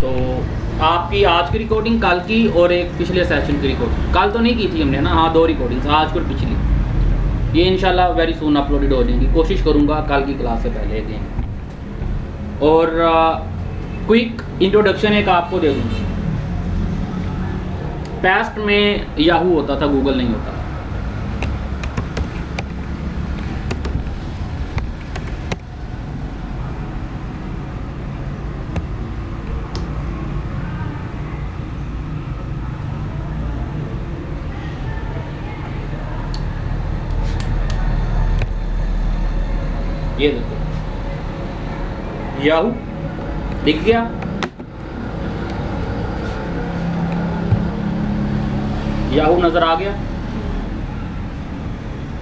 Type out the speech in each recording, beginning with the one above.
तो आपकी आज की रिकॉर्डिंग, कल की और एक पिछले सेशन की रिकॉर्डिंग, कल तो नहीं की थी हमने ना, हाँ 2 रिकॉर्डिंग्स, आज की और पिछली, ये इंशाल्लाह वेरी सून अपलोडेड हो जाएंगी। कोशिश करूँगा कल की क्लास से पहले दें। और क्विक इंट्रोडक्शन एक आपको दे दूँ। पास्ट में याहू होता था, गूगल नहीं होता। ये देखो याहू दिख गया, याहू नज़र आ गया,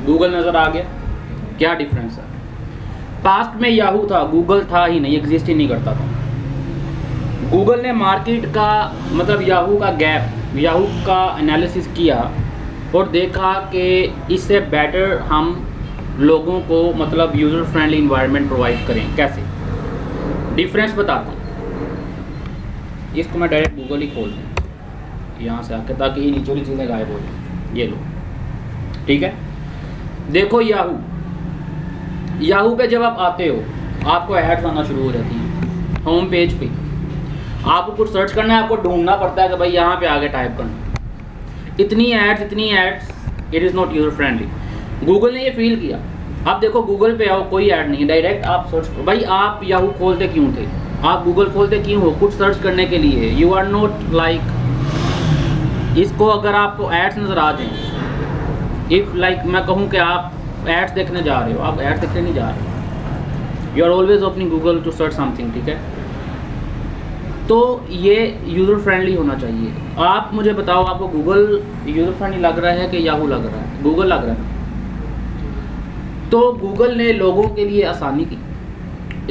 गूगल नज़र आ गया। क्या डिफरेंस है? पास्ट में याहू था, गूगल था ही नहीं, एग्जिस्ट ही नहीं करता था। गूगल ने मार्केट का मतलब याहू का गैप, याहू का एनालिसिस किया और देखा कि इससे बेटर हम लोगों को मतलब यूज़र फ्रेंडली इन्वायरमेंट प्रोवाइड करें। कैसे? डिफरेंस बताता हूँ। इसको मैं डायरेक्ट गूगल ही खोल दूँ यहाँ से आके, ताकि ये नीचे वाली चीज़ें गायब हो जाए। ये लो, ठीक है। देखो याहू पे जब आप आते हो, आपको एड्स आना शुरू हो जाती हैं होम पेज पे। आपको कुछ सर्च करना है, आपको ढूंढना पड़ता है कि भाई यहाँ पे आगे टाइप करना। इतनी ads, it is not user friendly. Google ने ये फील किया। आप देखो गूगल पे आओ, कोई ऐड नहीं है, डायरेक्ट आप सर्च करो। भाई आप याहू खोलते क्यों थे? आप गूगल खोलते क्यों हो? कुछ सर्च करने के लिए। यू आर नॉट लाइक, इसको अगर आपको एड्स नज़र आ जाएं, इफ़ लाइक मैं कहूँ कि आप एड्स देखने जा रहे हो, आप एड्स देखने नहीं जा रहे, you are always opening Google to search something, ठीक है। तो ये यूज़र फ्रेंडली होना चाहिए। आप मुझे बताओ, आपको गूगल यूज़र फ्रेंडली लग रहा है कि याहू लग रहा है? गूगल लग रहा है। तो गूगल ने लोगों के लिए आसानी की,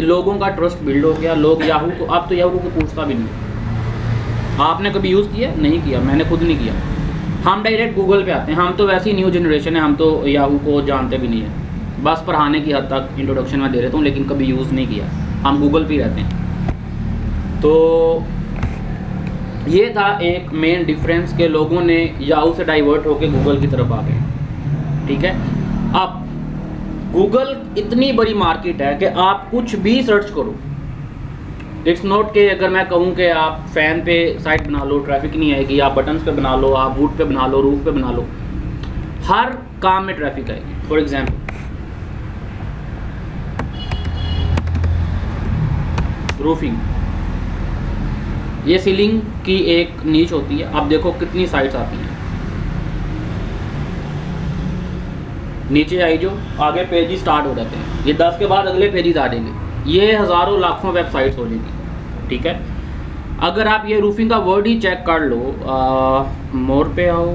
लोगों का ट्रस्ट बिल्ड हो गया। लोग याहू को, अब तो याहू को पूछता भी नहीं। आपने कभी यूज़ किया? नहीं किया, मैंने खुद नहीं किया। हम डायरेक्ट गूगल पे आते हैं। हम तो वैसी न्यू जनरेशन है, हम तो याहू को जानते भी नहीं है। बस पढ़ाने की हद तक इंट्रोडक्शन में दे रहा हूँ, लेकिन कभी यूज़ नहीं किया। हम गूगल पे रहते हैं। तो ये था एक मेन डिफरेंस के लोगों ने याहू से डाइवर्ट होकर गूगल की तरफ आ गए, ठीक है। अब गूगल इतनी बड़ी मार्केट है कि आप कुछ भी सर्च करो। इट्स नॉट कि अगर मैं कहूँ कि आप फ़ैन पे साइट बना लो, ट्रैफिक नहीं आएगी। आप बटन्स पे बना लो, आप वुड पे बना लो, रूफ पे बना लो, हर काम में ट्रैफिक आएगी। फॉर एग्जाम्पल रूफिंग, ये सीलिंग की एक नीच होती है। आप देखो कितनी साइट्स आती हैं। नीचे आई जो आगे पेज स्टार्ट हो जाते हैं, ये 10 के बाद अगले पेजेस आ जाएंगे। ये हज़ारों लाखों वेबसाइट्स हो जाएगी, ठीक है। अगर आप ये रूफिंग का वर्ड ही चेक कर लो, मोर पे आओ,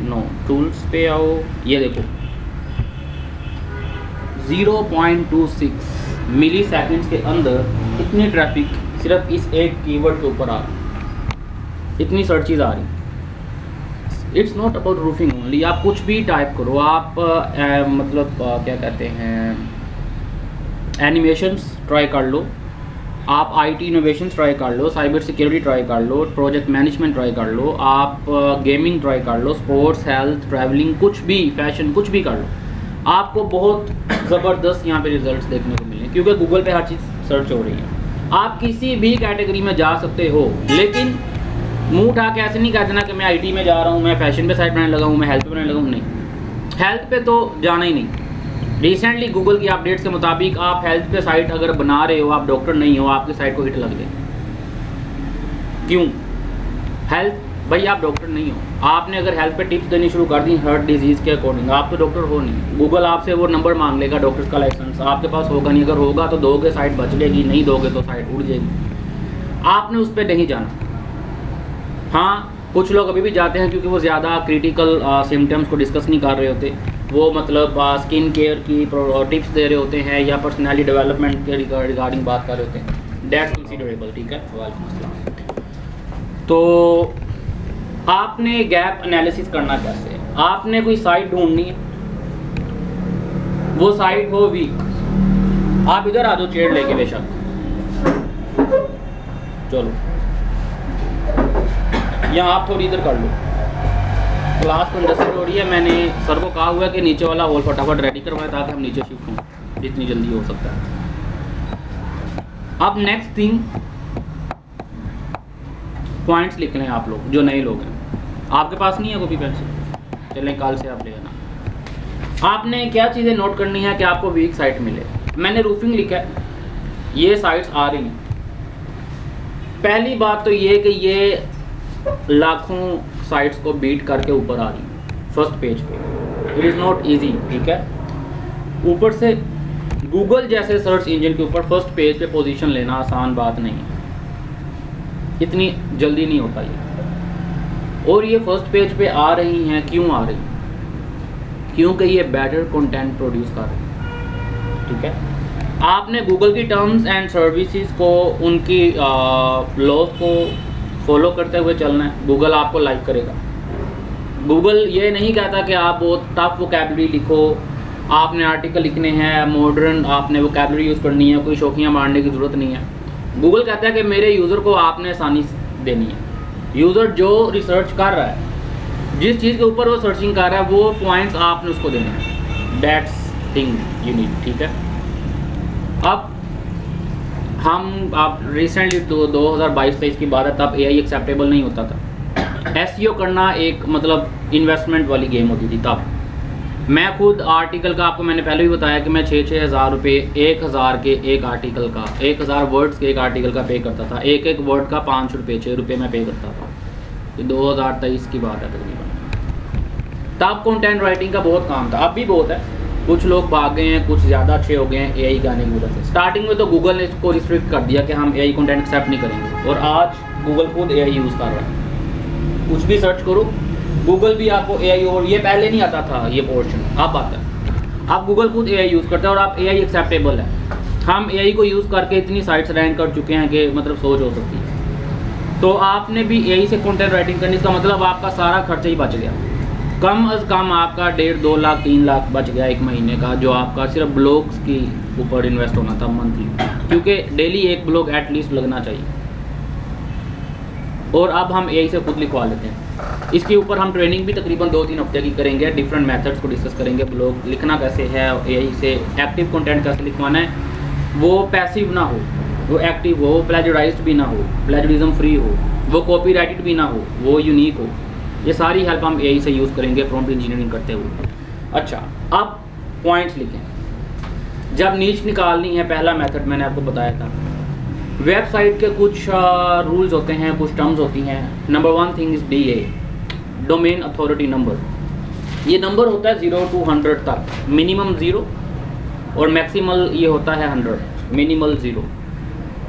नो टूल्स पे आओ, ये देखो 0.26 मिली सेकेंड्स के अंदर इतनी ट्रैफिक सिर्फ इस एक कीवर्ड के ऊपर आ रही, इतनी सर्चेज आ रही। It's not about roofing only. आप कुछ भी टाइप करो, आप मतलब क्या कहते हैं, एनिमेशंस ट्राई कर लो, आप आईटी इनोवेशंस ट्राई कर लो, साइबर सिक्योरिटी ट्राई कर लो, प्रोजेक्ट मैनेजमेंट ट्राई कर लो, आप गेमिंग ट्राई कर लो, स्पोर्ट्स, हेल्थ, ट्रैवलिंग, कुछ भी, फैशन, कुछ भी कर लो। आपको बहुत ज़बरदस्त यहाँ पे रिजल्ट्स देखने को मिलेंगे, क्योंकि गूगल पे हर चीज़ सर्च हो रही है। आप किसी भी कैटेगरी में जा सकते हो, लेकिन मुंह उठा के ऐसे नहीं कह देना कि मैं आईटी में जा रहा हूँ, मैं फैशन पे साइट बनाने लगा हूँ, मैं हेल्थ पे बनाने लगा हूँ। नहीं, हेल्थ पे तो जाना ही नहीं। रिसेंटली गूगल की अपडेट्स के मुताबिक आप हेल्थ पे साइट अगर बना रहे हो, आप डॉक्टर नहीं हो, आपकी साइट को हिट लग जाए। क्यों? हेल्थ, भाई आप डॉक्टर नहीं हो। आपने अगर हेल्थ पे टिप्स देनी शुरू कर दी हार्ट डिजीज़ के अकॉर्डिंग, आप तो डॉक्टर हो नहीं। गूगल आपसे वो नंबर मांग लेगा डॉक्टर का लाइसेंस, आपके पास होगा नहीं। अगर होगा तो दोगे, साइट बच लेगी, नहीं दोगे तो साइट उड़ जाएगी। आपने उस पर नहीं जाना। हाँ, कुछ लोग अभी भी जाते हैं क्योंकि वो ज़्यादा क्रिटिकल सिम्टम्स को डिस्कस नहीं कर रहे होते। वो मतलब स्किन केयर की टिप्स दे रहे होते हैं या पर्सनैलिटी डेवलपमेंट के रिगार्डिंग बात कर रहे होते हैं। दैट्स कंसीडरेबल, ठीक है। वालेकुम अस्सलाम। तो आपने गैप एनालिसिस करना कैसे? आपने कोई साइट ढूंढनी है, वो साइट हो वीक। आप इधर आ जाओ चेयर लेके, बेशक चलो या आप थोड़ी इधर कर लो। क्लास 15 हो रही है, मैंने सर को कहा हुआ है कि नीचे वाला हॉल फटाफट रेडी करवाएं ताकि हम नीचे शिफ्ट हों जितनी जल्दी हो सकता है। अब नेक्स्ट थिंग, पॉइंट्स लिख लें आप लोग जो नए लोग हैं। आपके पास नहीं है कॉपी पेंसिल, चलें कल से आप ले आना। आपने क्या चीज़ें नोट करनी है कि आपको वीक साइट मिले। मैंने रूफिंग लिखा है, ये साइट्स आ रही हैं। पहली बात तो ये कि ये लाखों साइट्स को बीट करके ऊपर आ रही है फर्स्ट पेज पे। इट इज़ नॉट इजी, ठीक है। ऊपर से गूगल जैसे सर्च इंजन के ऊपर फर्स्ट पेज पे पोजीशन लेना आसान बात नहीं है, इतनी जल्दी नहीं होता ये। और ये फर्स्ट पेज पे आ रही हैं, क्यों आ रही हैं? क्योंकि ये बेटर कंटेंट प्रोड्यूस कर रही हैं, ठीक है। आपने गूगल की टर्म्स एंड सर्विसेज को, उनकी लॉज को फॉलो करते हुए चलना है। गूगल आपको लाइक करेगा। गूगल ये नहीं कहता कि आप बहुत टफ वोकैबुलरी लिखो, आपने आर्टिकल लिखने हैं मॉडर्न, आपने वोकैबुलरी यूज़ करनी है, कोई शौकियाँ मारने की ज़रूरत नहीं है। गूगल कहता है कि मेरे यूज़र को आपने आसानी देनी है। यूज़र जो रिसर्च कर रहा है, जिस चीज़ के ऊपर वो सर्चिंग कर रहा है, वो पॉइंट्स आपने उसको देने हैं। दैट्स थिंग यू नीड, ठीक है। अब आप रिसेंटली 2022-23 की बात है, तब AI एक्सेप्टेबल नहीं होता था। SEO करना एक मतलब इन्वेस्टमेंट वाली गेम होती थी तब। मैं खुद आर्टिकल का, आपको मैंने पहले भी बताया कि मैं 6-6 हज़ार रुपये 1000 के एक आर्टिकल का, 1000 वर्ड्स के एक आर्टिकल का पे करता था। एक वर्ड का 5 रुपये 6 रुपये मैं पे करता था। ये 2023 की बात है तकरीबन। तब कंटेंट राइटिंग का बहुत काम था, अब भी बहुत है। कुछ लोग भाग गए हैं, कुछ ज़्यादा अच्छे हो गए हैं AI के आने की वजह से। स्टार्टिंग में तो गूगल ने इसको रिस्ट्रिक्ट कर दिया कि हम AI कंटेंट एक्सेप्ट नहीं करेंगे, और आज गूगल खुद AI यूज़ कर रहा है। कुछ भी सर्च करो, गूगल भी आपको AI, और ये पहले नहीं आता था ये पोर्शन, अब आता है। अब गूगल खुद AI यूज़ करता है और आप AI एक्सेप्टेबल है। हम AI को यूज़ करके इतनी साइट्स रैंक कर चुके हैं कि मतलब सोच हो सकती है। तो आपने भी AI से कंटेंट राइटिंग करनी, इसका मतलब आपका सारा खर्चा ही बच गया। कम अज़ कम आपका 1.5-2 लाख 3 लाख बच गया एक महीने का, जो आपका सिर्फ ब्लॉग्स की ऊपर इन्वेस्ट होना था मंथली, क्योंकि डेली एक ब्लॉग एटलीस्ट लगना चाहिए। और अब हम AI से खुद लिखवा लेते हैं। इसके ऊपर हम ट्रेनिंग भी तकरीबन 2-3 हफ्ते की करेंगे, डिफरेंट मेथड्स को डिस्कस करेंगे। ब्लॉग लिखना कैसे है, AI से एक्टिव कंटेंट कैसे लिखवाना है, वो पैसिव ना हो, वो एक्टिव हो, प्लेजराइज्ड भी ना हो, प्लेजरिज्म फ्री हो, वो कॉपीराइटेड भी ना हो, वो यूनिक हो। ये सारी हेल्प हम AI से यूज़ करेंगे प्रॉम्प्ट इंजीनियरिंग करते हुए। अच्छा, अब पॉइंट्स लिखें। जब नीच निकालनी है, पहला मेथड मैंने आपको बताया था। वेबसाइट के कुछ रूल्स होते हैं, कुछ टर्म्स होती हैं। Number 1 thing is DA, domain authority number. ये नंबर होता है 0 to 100 तक, मिनिमम 0 और मैक्सिमल ये होता है 100, मिनिमल 0।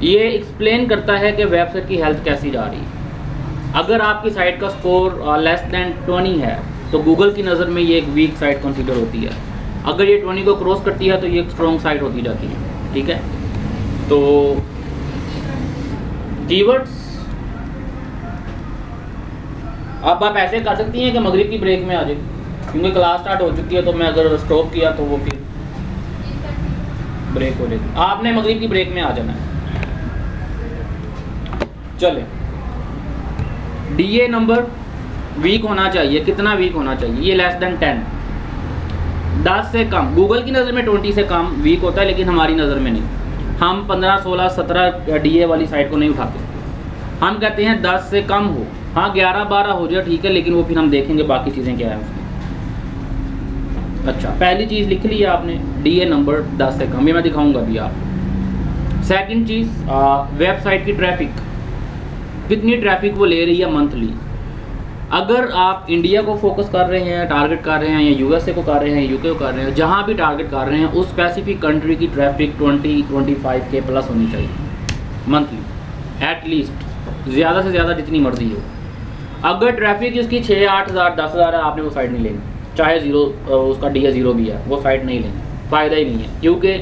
ये एक्सप्लेन करता है कि वेबसाइट की हेल्थ कैसी जा रही है। अगर आपकी साइट का स्कोर लेस दैन 20 है तो गूगल की नज़र में ये एक वीक साइट कंसीडर होती है। अगर ये 20 को क्रॉस करती है तो ये एक स्ट्रॉन्ग साइट होती जाती है, ठीक है। तो कीवर्ड्स अब आप ऐसे कर सकती हैं कि मगरिब की ब्रेक में आ जाए, क्योंकि क्लास स्टार्ट हो चुकी है, तो मैं अगर स्टॉप किया तो वो फिर ब्रेक हो जाएगी। आपने मगरिब की ब्रेक में आ जाना है। चले, DA नंबर वीक होना चाहिए। कितना वीक होना चाहिए? ये लेस देन 10, 10 से कम। गूगल की नज़र में 20 से कम वीक होता है, लेकिन हमारी नज़र में नहीं। हम 15, 16, 17 DA वाली साइट को नहीं उठाते। हम कहते हैं 10 से कम हो। हाँ, 11, 12 हो जाए ठीक है, लेकिन वो फिर हम देखेंगे बाकी चीज़ें क्या है उसमें। अच्छा, पहली चीज़ लिख ली है आपने, DA नंबर 10 से कम, ये मैं दिखाऊंगा भी आपको। सेकंड चीज़, वेबसाइट की ट्रैफिक, कितनी ट्रैफिक वो ले रही है मंथली। अगर आप इंडिया को फोकस कर रहे हैं, टारगेट कर रहे हैं, या USA को कर रहे हैं, UK को कर रहे हैं, जहाँ भी टारगेट कर रहे हैं, उस स्पेसिफिक कंट्री की ट्रैफिक 20-25K प्लस होनी चाहिए मंथली एटलीस्ट, ज़्यादा से ज़्यादा जितनी मर्जी हो। अगर ट्रैफिक इसकी 6, 8 हज़ार 10 हज़ार है, आपने वो साइट नहीं लेनी, चाहे ज़ीरो उसका DA 0 भी है, वो साइट नहीं लेनी, फ़ायदा ही नहीं है। क्योंकि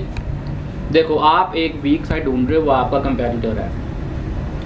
देखो, आप एक वीक साइट ढूंढ रहे हो, वो आपका कंपेटिटर है।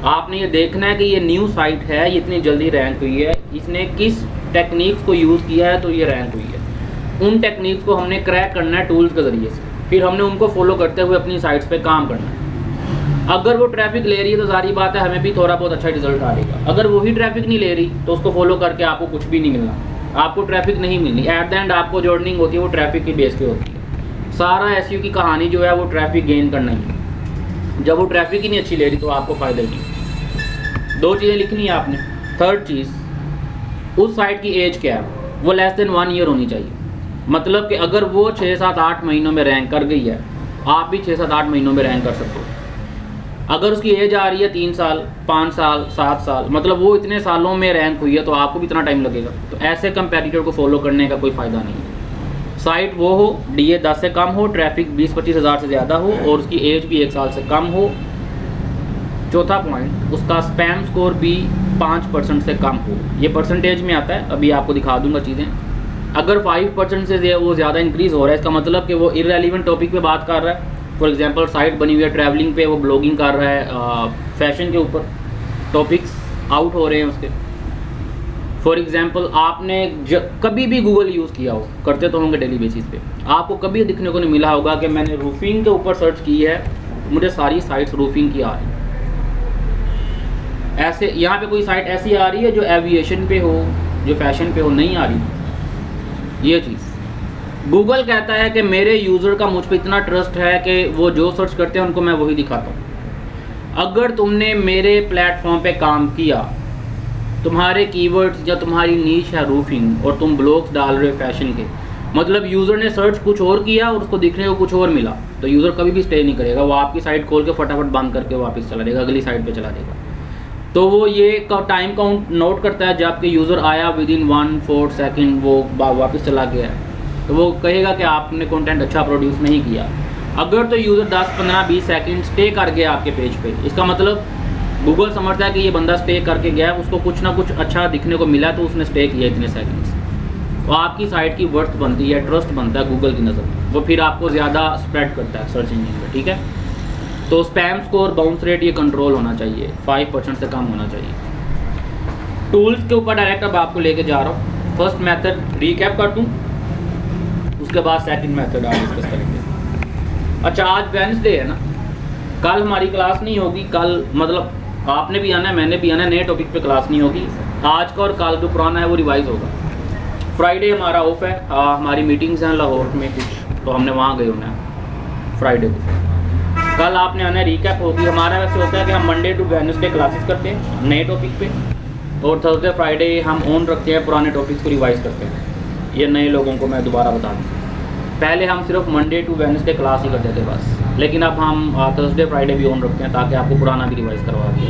आपने ये देखना है कि ये न्यू साइट है, ये इतनी जल्दी रैंक हुई है, इसने किस टेक्निक्स को यूज़ किया है तो ये रैंक हुई है। उन टेक्निक्स को हमने क्रैक करना है टूल्स के ज़रिए से, फिर हमने उनको फॉलो करते हुए अपनी साइट्स पे काम करना है। अगर वो ट्रैफिक ले रही है तो सारी बात है हमें भी थोड़ा बहुत अच्छा रिजल्ट आएगा। अगर वही ट्रैफिक नहीं ले रही तो उसको फॉलो करके आपको कुछ भी नहीं मिलना, आपको ट्रैफिक नहीं मिलनी। एट द एंड आपको जो अर्निंग होती है वो ट्रैफिक की बेस पे होती है। सारा एसईओ की कहानी जो है वो ट्रैफिक गेन करना ही है। जब वो ट्रैफिक ही नहीं अच्छी ले रही तो आपको फ़ायदा ही नहीं। 2 चीज़ें लिखनी है आपने। थर्ड चीज़, उस साइट की एज क्या है, वो लेस देन 1 ईयर होनी चाहिए। मतलब कि अगर वो 6, 7, 8 महीनों में रैंक कर गई है, आप भी 6, 7, 8 महीनों में रैंक कर सकते हो। अगर उसकी एज आ रही है 3 साल, 5 साल, 7 साल, मतलब वो इतने सालों में रैंक हुई है तो आपको भी इतना टाइम लगेगा। तो ऐसे कंपेटिटर को फॉलो करने का कोई फ़ायदा नहीं है। साइट वो हो, डीए 10 से कम हो, ट्रैफिक 20-25 हज़ार से ज़्यादा हो और उसकी एज भी 1 साल से कम हो। चौथा पॉइंट, उसका स्पैम स्कोर भी 5% से कम हो। ये परसेंटेज में आता है, अभी आपको दिखा दूंगा चीज़ें। अगर 5% से वो ज़्यादा इंक्रीज़ हो रहा है, इसका मतलब कि वो इररेलेवेंट टॉपिक पे बात कर रहा है। फॉर एग्जांपल साइट बनी हुई है ट्रैवलिंग पे, वो ब्लॉगिंग कर रहा है फैशन के ऊपर, टॉपिक्स आउट हो रहे हैं उसके। फॉर एग्जांपल आपने कभी भी गूगल यूज़ किया हो, करते तो होंगे डेली बेसिस पे, आपको कभी दिखने को नहीं मिला होगा कि मैंने रूफिंग के ऊपर सर्च की है, मुझे सारी साइट्स रूफिंग की आ रही है। ऐसे यहाँ पे कोई साइट ऐसी आ रही है जो एविएशन पे हो, जो फैशन पे हो, नहीं आ रही। ये चीज़ गूगल कहता है कि मेरे यूज़र का मुझ पर इतना ट्रस्ट है कि वो जो सर्च करते हैं उनको मैं वही दिखाता हूँ। अगर तुमने मेरे प्लेटफॉर्म पे काम किया, तुम्हारे कीवर्ड्स या तुम्हारी नीश है रूफिंग और तुम ब्लॉग्स डाल रहे हो फैशन के, मतलब यूज़र ने सर्च कुछ और किया और उसको दिखने को कुछ और मिला, तो यूज़र कभी भी स्टे नहीं करेगा। वो आपकी साइट खोल के फटाफट बंद करके वापस चला जाएगा, अगली साइट पे चला जाएगा। तो वो ये टाइम काउंट नोट करता है, जब कि यूज़र आया विदिन 1/4 सेकेंड वो वापस चला गया है, तो वो कहेगा कि आपने कंटेंट अच्छा प्रोड्यूस नहीं किया। अगर तो यूज़र 10, 15, 20 सेकंड स्टे कर गया आपके पेज पे, इसका मतलब गूगल समझता है कि ये बंदा स्टे करके गया है, उसको कुछ ना कुछ अच्छा दिखने को मिला तो उसने स्टे किया इतने सेकंड्स। तो आपकी साइट की वर्थ बनती है, ट्रस्ट बनता है गूगल की नज़र में, वो फिर आपको ज़्यादा स्प्रेड करता है सर्च इंजन में। ठीक है, तो स्पैम स्कोर, बाउंस रेट, ये कंट्रोल होना चाहिए, 5% से कम होना चाहिए। टूल्स के ऊपर डायरेक्ट अब आपको लेके जा रहा हूँ। फर्स्ट मेथड रीकैप कर दूँ, उसके बाद सेकंड मेथड आप डिस्कस करेंगे। अच्छा, आज वेडनेसडे है ना, कल हमारी क्लास नहीं होगी। कल मतलब आपने भी आना है, मैंने भी आना है, नए टॉपिक पे क्लास नहीं होगी। आज का और कल जो पुराना है वो रिवाइज होगा। फ्राइडे हमारा ऑफ है, हमारी मीटिंग्स हैं लाहौर में कुछ, तो हमने वहाँ गए होना है फ्राइडे को। कल आपने आना है, रिकैप होगी। हमारा वैसे होता है कि हम मंडे टू वेडनेसडे क्लासेस करते हैं नए टॉपिक पे, और थर्सडे फ्राइडे हम ऑन रखते हैं, पुराने टॉपिक्स को रिवाइज करते हैं। ये नए लोगों को मैं दोबारा बता दूँ, पहले हम सिर्फ मंडे टू वेडनेसडे क्लास ही करते थे बस, लेकिन अब हम थर्सडे फ्राइडे भी ऑन रखते हैं ताकि आपको पुराना भी रिवाइज करवा दिए।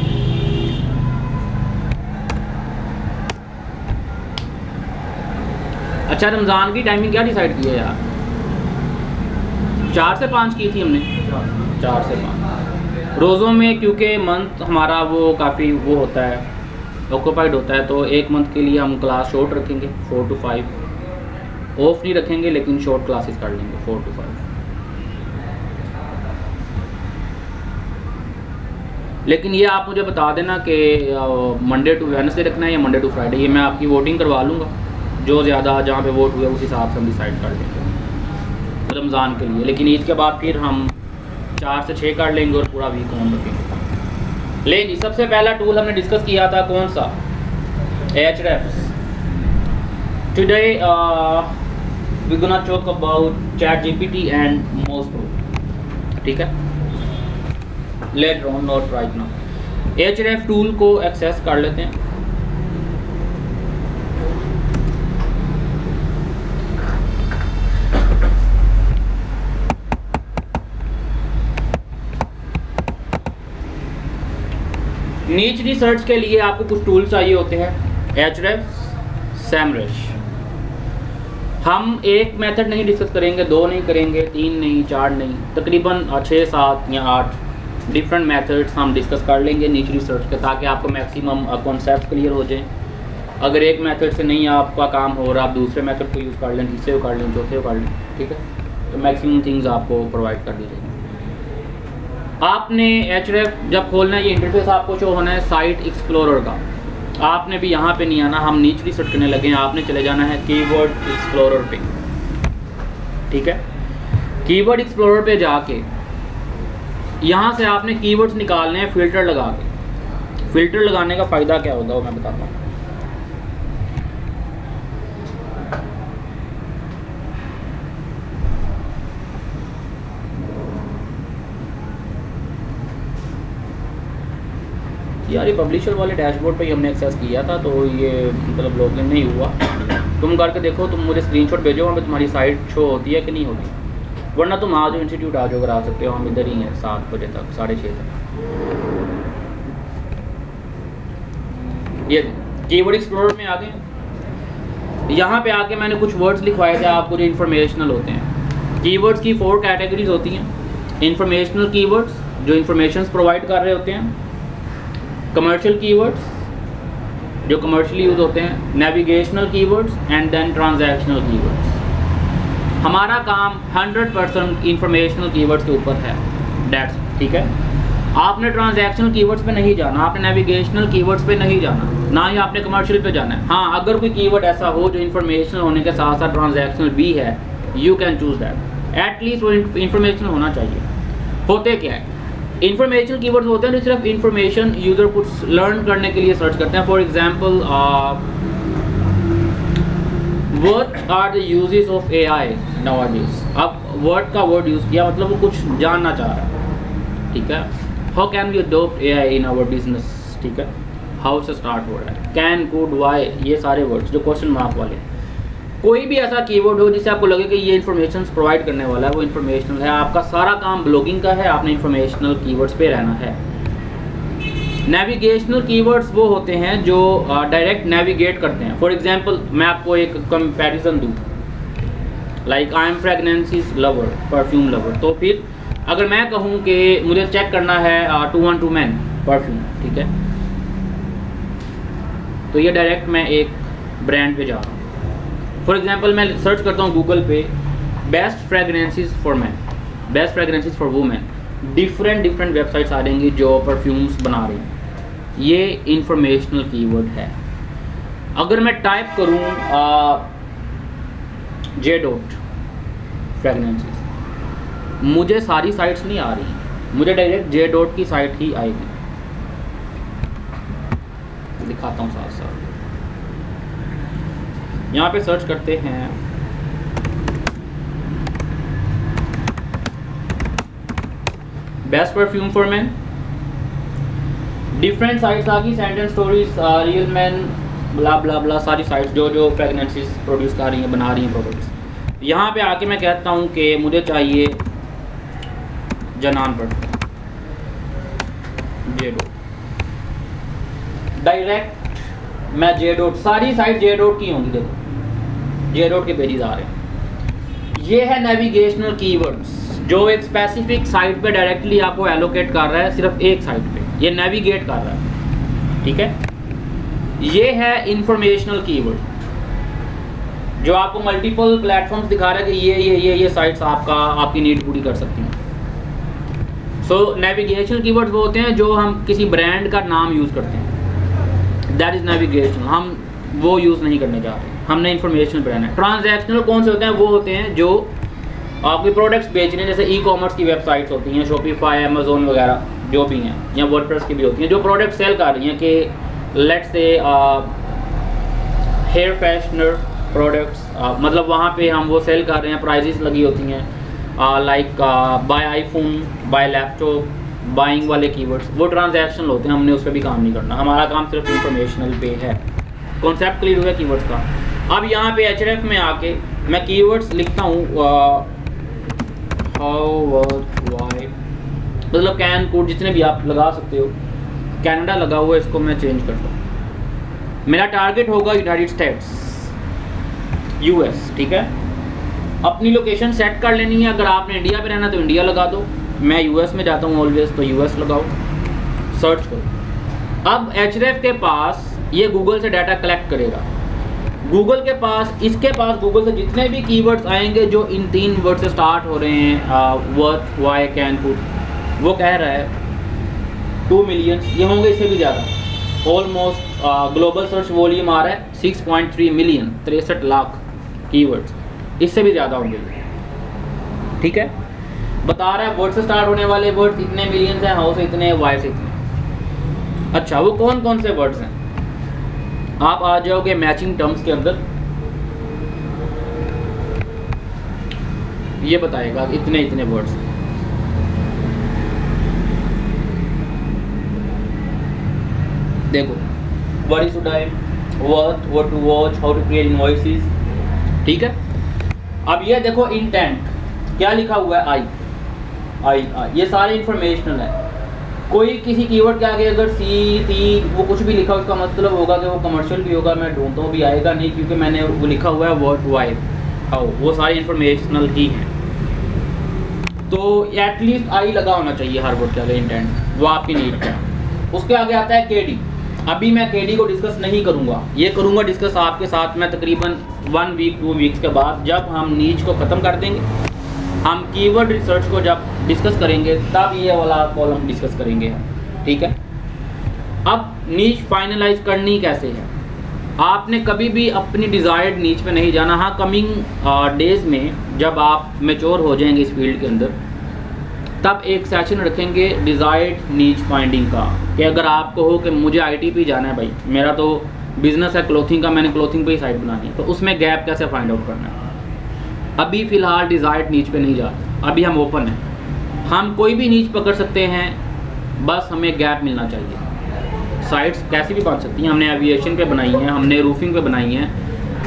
अच्छा, रमज़ान की टाइमिंग क्या डिसाइड की है यार? 4 से 5 की थी हमने, 4 से 5 रोज़ों में, क्योंकि मंथ हमारा वो काफ़ी वो होता है, ऑक्यूपाइड होता है, तो एक मंथ के लिए हम क्लास शॉर्ट रखेंगे, 4 to 5। ऑफ नहीं रखेंगे लेकिन शॉर्ट क्लासेस कर लेंगे 4 to 5। लेकिन ये आप मुझे बता देना कि मंडे टू वेडनेसडे रखना है या मंडे टू फ्राइडे, ये मैं आपकी वोटिंग करवा लूँगा। जो ज़्यादा जहाँ पे वोट हुआ उस हिसाब से हम डिसाइड कर लेंगे रमज़ान के लिए। लेकिन ईद के बाद फिर हम 4 से 6 कर लेंगे और पूरा वीक ऑन रखेंगे। लेकिन सबसे पहला टूल हमने डिस्कस किया था कौन सा? Ahrefs। Today we gonna talk about ChatGPT and Moz। ठीक है, later on, not right now. Ahrefs tool को एक्सेस कर लेते हैं। नीच रिसर्च के लिए आपको कुछ टूल चाहिए होते हैं, Ahrefs, SEMrush। हम एक मेथड नहीं डिस्कस करेंगे, 2 नहीं करेंगे, 3 नहीं, 4 नहीं, तकरीबन 6, 7 या 8 डिफरेंट मेथड्स हम डिस्कस कर लेंगे नीच रिसर्च के, ताकि आपको मैक्सिमम कॉन्सेप्ट क्लियर हो जाए। अगर एक मेथड से नहीं आपका काम हो रहा, आप दूसरे मेथड को यूज़ कर लें, तीसरे को कर लें, चौथे को कर लें। ठीक है, तो मैक्सिमम थिंग्स आपको प्रोवाइड कर दी जाएगी। आपने Ahrefs जब खोलना है, ये इंटरफेस आपको शो होना है साइट एक्सप्लोरर का। आपने भी यहाँ पे नहीं आना, हम नीच रिसर्च करने लगे हैं, आपने चले जाना है कीवर्ड एक्सप्लोरर पे। ठीक है, कीवर्ड एक्सप्लोरर पे जाके यहाँ से आपने कीवर्ड्स निकालने हैं फ़िल्टर लगा के। फ़िल्टर लगाने का फ़ायदा क्या होगा वो मैं बताता हूँ। यार ये पब्लिशर वाले डैशबोर्ड पे ही हमने एक्सेस किया था, तो ये मतलब लॉगिन नहीं हुआ। तुम करके देखो, तुम मुझे स्क्रीनशॉट भेजो, वहाँ पे तुम्हारी साइट शो होती है कि नहीं होती, वरना तुम आ जाओ इंस्टीट्यूट आ जाओ, अगर आ सकते हो। हम इधर ही हैं 7 बजे तक, 6:30 तक। ये कीवर्ड एक्सप्लोरर में आ गए। यहाँ पे आके मैंने कुछ वर्ड्स लिखवाए थे आपको जो इन्फॉर्मेशनल होते हैं। कीवर्ड्स की 4 कैटेगरीज होती हैं। इन्फॉर्मेशनल कीवर्ड्स जो इन्फॉर्मेशन प्रोवाइड कर रहे होते हैं, कमर्शियल कीवर्ड्स जो कमर्शियली यूज़ होते हैं, navigational keywords and then transactional keywords. हमारा काम 100% इंफॉर्मेशनल कीवर्ड्स के ऊपर है, डैट्स ठीक है। आपने ट्रांजैक्शनल कीवर्ड्स पे नहीं जाना, आपने नेविगेशनल कीवर्ड्स पे नहीं जाना, ना ही आपने कमर्शियल पे जाना है। हाँ, अगर कोई कीवर्ड ऐसा हो जो इन्फॉर्मेशनल होने के साथ साथ ट्रांजैक्शनल भी है, you can choose that. At least वो इन्फॉर्मेशनल होना चाहिए। होते क्या है, इन्फॉर्मेशनल कीवर्ड्स होते हैं जो सिर्फ इन्फॉर्मेशन यूज़र कुछ लर्न करने के लिए सर्च करते हैं। For example, what are the uses of AI nowadays. अब वर्ड का वर्ड यूज़ किया, मतलब वो कुछ जानना चाह रहा है, ठीक है। How can we adopt AI in our business, ठीक है। हाउ से स्टार्ट हो रहा है, कैन, कुड, वाई, ये सारे वर्ड्स जो क्वेश्चन मार्क वाले। कोई भी ऐसा कीवर्ड हो जिससे आपको लगे कि ये इन्फॉर्मेशन प्रोवाइड करने वाला है, वो इन्फॉर्मेशनल है। आपका सारा काम ब्लॉगिंग का है, आपने इन्फॉर्मेशनल कीवर्ड्स पे रहना है। नेविगेशनल कीवर्ड्स वो होते हैं जो डायरेक्ट नेविगेट करते हैं। फॉर एग्जांपल, मैं आपको एक कंपैरिजन दूँ, like I am fragrances lover, perfume lover. तो फिर अगर मैं कहूँ कि मुझे चेक करना है 212 मैन परफ्यूम, ठीक है, तो ये डायरेक्ट मैं एक ब्रांड पे जा रहा हूँ। फॉर एग्जाम्पल, मैं सर्च करता हूँ गूगल पे best fragrances for man, best fragrances for women, different websites आ जाएंगी जो परफ्यूम्स बना रही हैं। ये इंफॉर्मेशनल कीवर्ड है। अगर मैं टाइप करूँ जे डॉट फ्रेगरेंसेस, मुझे सारी साइट्स नहीं आ रही, मुझे डायरेक्ट जे डॉट की साइट ही आएगी। दिखाता हूँ साथ साथ। यहाँ पे सर्च करते हैं best perfume for man, different sites आ गई, sentence stories, real man, blah blah blah, सारी साइट्स जो फ्रेगनेंसेस प्रोड्यूस कर रही हैं, बना रही हैं प्रोडक्ट्स। यहाँ पे आके मैं कहता हूँ कि मुझे चाहिए जनान परफ्यूम, जे डॉट, डायरेक्ट मैं जे डॉट, सारी साइट जे डॉट की होंगी, देखो जे डॉट के पेजेस आ रहे हैं। ये है नेविगेशनल कीवर्ड्स जो एक स्पेसिफिक साइट पे डायरेक्टली आपको एलोकेट कर रहा है, सिर्फ एक साइट पे ये नेविगेट कर रहा है, ठीक है। ये है इंफॉर्मेशनल कीवर्ड जो आपको मल्टीपल प्लेटफॉर्म्स दिखा रहा है कि ये साइट्स आपकी नीड पूरी कर सकती हैं। सो नेविगेशनल कीवर्ड्स वो होते हैं जो हम किसी ब्रांड का नाम यूज़ करते हैं, दैट इज़ नेविगेशन। हम वो यूज़ नहीं करने जा रहे, हमने इंफॉर्मेशनल ब्रांड है। ट्रांजैक्शनल कौन से होते हैं, वो होते हैं जो आपके प्रोडक्ट्स बेच रहे हैं, जैसे ई कॉमर्स की वेबसाइट्स होती हैं, शॉपिफाई, अमेजोन वगैरह जो भी हैं, या वर्डप्रेस की भी होती हैं, जो प्रोडक्ट सेल कर रही हैं कि let's say hair freshener products, मतलब वहाँ पे हम वो सेल कर रहे हैं, प्राइजेस लगी होती हैं, like buy iPhone, buy laptop, buying वाले कीवर्ड्स, वो ट्रांजैक्शनल होते हैं। हमने उस पर भी काम नहीं करना, हमारा काम सिर्फ इंफॉर्मेशनल पे है। कॉन्सेप्ट क्लियर हुआ कीवर्ड्स का। अब यहाँ पे एचआरएफ में आके मैं कीवर्ड्स लिखता हूँ, हाउ, व्हाट, व्हाई, मतलब कैन, कुड, जितने भी आप लगा सकते हो। कनाडा लगा हुआ है, इसको मैं चेंज करता हूँ। मेरा टारगेट होगा यूनाइटेड स्टेट्स, यूएस, ठीक है। अपनी लोकेशन सेट कर लेनी है। अगर आपने इंडिया पे रहना तो इंडिया लगा दो, मैं यूएस में जाता हूँ ऑलवेज, तो यूएस लगाओ, सर्च करो। अब एचआरएफ के पास ये गूगल से डाटा कलेक्ट करेगा। गूगल के पास, इसके पास गूगल से जितने भी कीवर्ड्स आएंगे जो इन 3 वर्ड से स्टार्ट हो रहे हैं, व्हाट, व्हाई, कैन, कुड, वो कह रहा है 2 मिलियन, ये होंगे इससे भी ज़्यादा। ऑलमोस्ट ग्लोबल सर्च वॉल्यूम आ रहा है 6.3 मिलियन, 63 लाख कीवर्ड्स, इससे भी ज़्यादा होंगे, ठीक है। बता रहा है वर्ड से स्टार्ट होने वाले वर्ड्स इतने मिलियंस हैं, हाउस इतने, वाई से इतने। अच्छा, वो कौन कौन से वर्ड्स हैं? आप आ जाओगे मैचिंग टर्म्स के अंदर, ये बताएगा इतने इतने वर्ड्स हैं। देखो, what is to die, what to watch, how to create invoices, ठीक है। अब ये देखो इंटेंट, क्या लिखा हुआ है? आई, ये सारे इंफॉर्मेशनल है। कोई किसी कीवर्ड के आगे अगर सी, टी, वो कुछ भी लिखा, उसका मतलब होगा कि वो कमर्शियल भी होगा, मैं ढूंढता हूँ भी आएगा नहीं, क्योंकि मैंने वो लिखा हुआ है व्हाट, वाई, हाउ, वो सारी इंफॉर्मेशनल ही हैं। तो एटलीस्ट आई लगा होना चाहिए हर वर्ड के आगे इंटेंट, वो आपकी नीड है। उसके आगे आता है केडी। अभी मैं केडी को डिस्कस नहीं करूँगा, ये करूँगा डिस्कस आपके साथ मैं तकरीबन 1 वीक 2 वीक्स के बाद, जब हम नीच को ख़त्म कर देंगे, हम कीवर्ड रिसर्च को जब डिस्कस करेंगे, तब ये वाला कॉलम डिस्कस करेंगे, ठीक है। अब नीच फाइनलाइज करनी कैसे है? आपने कभी भी अपनी डिज़ायर्ड नीच पे नहीं जाना। हाँ, कमिंग डेज़ में जब आप मैच्योर हो जाएंगे इस फील्ड के अंदर, तब एक सेशन रखेंगे डिज़ायर्ड नीच फाइंडिंग का, कि अगर आपको हो कि मुझे आईटीपी जाना है भाई, मेरा तो बिज़नेस है क्लोथिंग का, मैंने क्लोथिंग पे ही साइट बनानी है, तो उसमें गैप कैसे फाइंड आउट करना है। अभी फ़िलहाल डिज़ायर्ड नीच पे नहीं जाते, अभी हम ओपन हैं, हम कोई भी नीच पकड़ सकते हैं, बस हमें गैप मिलना चाहिए। साइट्स कैसी भी बन सकती हैं, हमने एविएशन पे बनाई हैं, हमने रूफिंग पे बनाई हैं,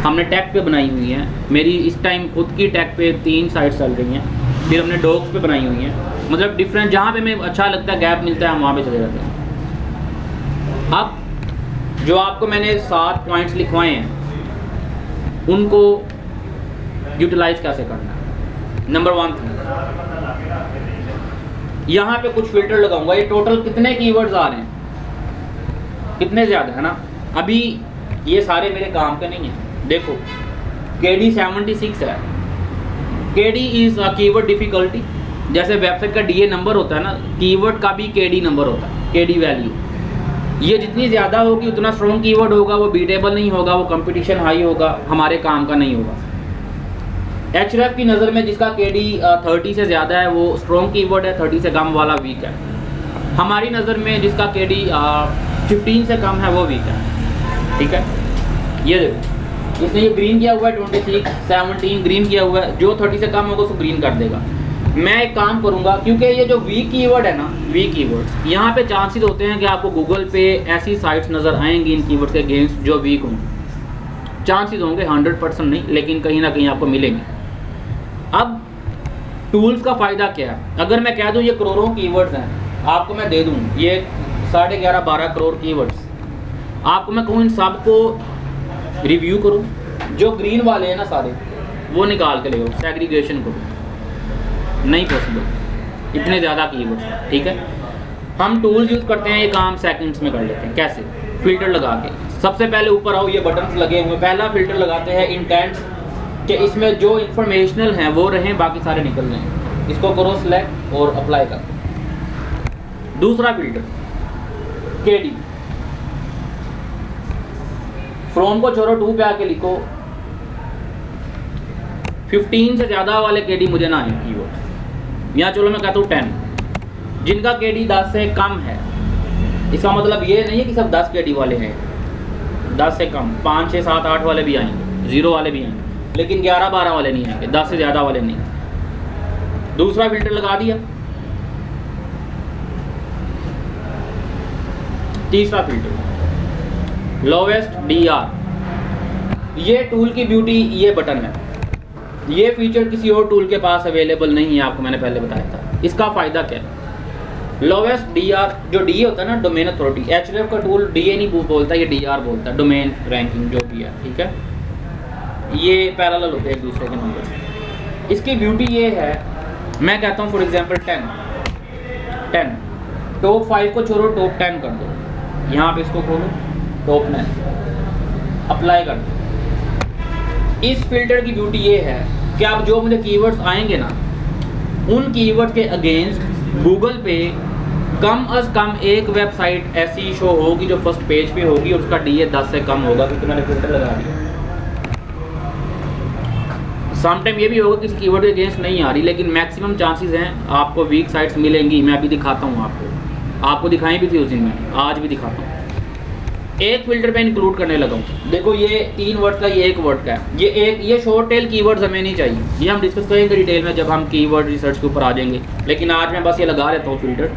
हमने टेक पे बनाई हुई हैं। मेरी इस टाइम खुद की टेक पे 3 साइट्स चल रही हैं, फिर हमने डॉग्स पे बनाई हुई हैं। मतलब डिफरेंट, जहाँ पे हमें अच्छा लगता है, गैप मिलता है, हम वहाँ पे चले जाते हैं। अब जो आपको मैंने 7 पॉइंट्स लिखवाए हैं, उनको यूटिलाइज कैसे करना है। नंबर 1 यहाँ पे कुछ फिल्टर लगाऊंगा। ये टोटल कितने कीवर्ड्स आ रहे हैं, कितने ज़्यादा है ना। अभी ये सारे मेरे काम के नहीं हैं। देखो, KD 76 है। KD is a keyword difficulty. जैसे वेबसाइट का DA नंबर होता है ना, कीवर्ड का भी KD नंबर होता है, KD वैल्यू। ये जितनी ज़्यादा होगी उतना स्ट्रॉन्ग कीवर्ड होगा, वो बीटेबल नहीं होगा, वो कंपटीशन हाई होगा, हमारे काम का नहीं होगा। Href की नज़र में जिसका KD 30 से ज़्यादा है वो स्ट्रॉन्ग कीवर्ड है, 30 से कम वाला वीक है। हमारी नज़र में जिसका KD 15 से कम है वो वीक है, ठीक है। ये देखो, इसने ये ग्रीन किया हुआ है, 26 17 ग्रीन किया हुआ है, जो 30 से कम होगा उसको ग्रीन कर देगा। मैं एक काम करूँगा, क्योंकि ये जो वीक कीवर्ड है ना, वीक कीवर्ड, यहाँ पे चांसेस होते हैं कि आपको गूगल पे ऐसी साइट्स नज़र आएंगी इन कीवर्ड्स के अगेंस्ट जो वीक होंगे। चांसेस होंगे, 100% नहीं, लेकिन कहीं ना कहीं आपको मिलेंगे। अब टूल्स का फ़ायदा क्या है? अगर मैं कह दूँ ये करोड़ों कीवर्ड्स हैं, आपको मैं दे दूँ ये 11.5-12 करोड़ कीवर्ड्स, आपको मैं कहूँ इन सब को रिव्यू करो, जो ग्रीन वाले हैं ना सारे, वो निकाल के ले आओ, सेग्रीगेशन करो। नहीं पॉसिबल, इतने ज़्यादा कीवर्ड्स, ठीक है। हम टूल्स यूज़ करते हैं, ये काम सेकंड्स में कर लेते हैं। कैसे? फ़िल्टर लगा के। सबसे पहले ऊपर आओ, ये बटन्स लगे हुए, पहला फ़िल्टर लगाते हैं इंटेंट्स, कि इसमें जो इंफॉर्मेशनल हैं वो रहें, बाकी सारे निकल जाएँ। इसको करो सिलेक्ट और अप्लाई करो। दूसरा फ़िल्टर KD, फ्रॉम को छोड़ो, 2 पे आके लिखो 15 से ज़्यादा वाले KD मुझे ना आए कीवर्ड, या चलो मैं कहता हूँ 10, जिनका KD 10 से कम है। इसका मतलब ये नहीं है कि सब 10 KD वाले हैं, 10 से कम 5 6 7 8 वाले भी आएंगे, 0 वाले भी आएंगे, लेकिन 11-12 वाले नहीं आएंगे, 10 से ज़्यादा वाले नहीं। दूसरा फिल्टर लगा दिया। तीसरा फिल्टर लोवेस्ट DR। ये टूल की ब्यूटी ये बटन है, ये फीचर किसी और टूल के पास अवेलेबल नहीं है, आपको मैंने पहले बताया था। इसका फ़ायदा क्या है? लोवेस्ट DR, जो DA होता है ना, डोमेन अथॉरिटी, Href का टूल DA नहीं बोलता, ये DR बोलता है, डोमेन रैंकिंग जो भी है, ठीक है। ये पैरेलल होते हैं एक दूसरे के नंबर। इसकी ब्यूटी ये है, मैं कहता हूँ फॉर एग्जांपल 10 टॉप 5 को छोड़ो, टॉप 10 कर दो। यहाँ पे इसको खोलो, टॉप 9 अप्लाई कर दो। इस फिल्टर की ब्यूटी ये है कि अब जो मुझे कीवर्ड्स आएंगे ना, उन कीवर्ड के अगेंस्ट गूगल पे कम अज़ कम एक वेबसाइट ऐसी शो होगी जो फर्स्ट पेज पे होगी और उसका DA 10 से कम होगा, क्योंकि मैंने फिल्टर लगा दिया। सम टाइम ये भी होगा किसी कीवर्ड के अगेंस्ट नहीं आ रही, लेकिन मैक्सिमम चांसेस हैं आपको वीक साइट्स मिलेंगी। मैं अभी दिखाता हूँ आपको दिखाई भी थी उस दिन, में आज भी दिखाता हूँ। एक फ़िल्टर पे इंक्लूड करने लगा हूँ। देखो ये 3 वर्ड का, ये 1 वर्ड का है। ये शॉर्ट टेल कीवर्ड्स हमें नहीं चाहिए, ये हम डिस्कस करेंगे डिटेल में जब हम कीवर्ड रिसर्च के ऊपर आ जाएंगे। लेकिन आज मैं बस ये लगा लेता हूँ फ़िल्टर।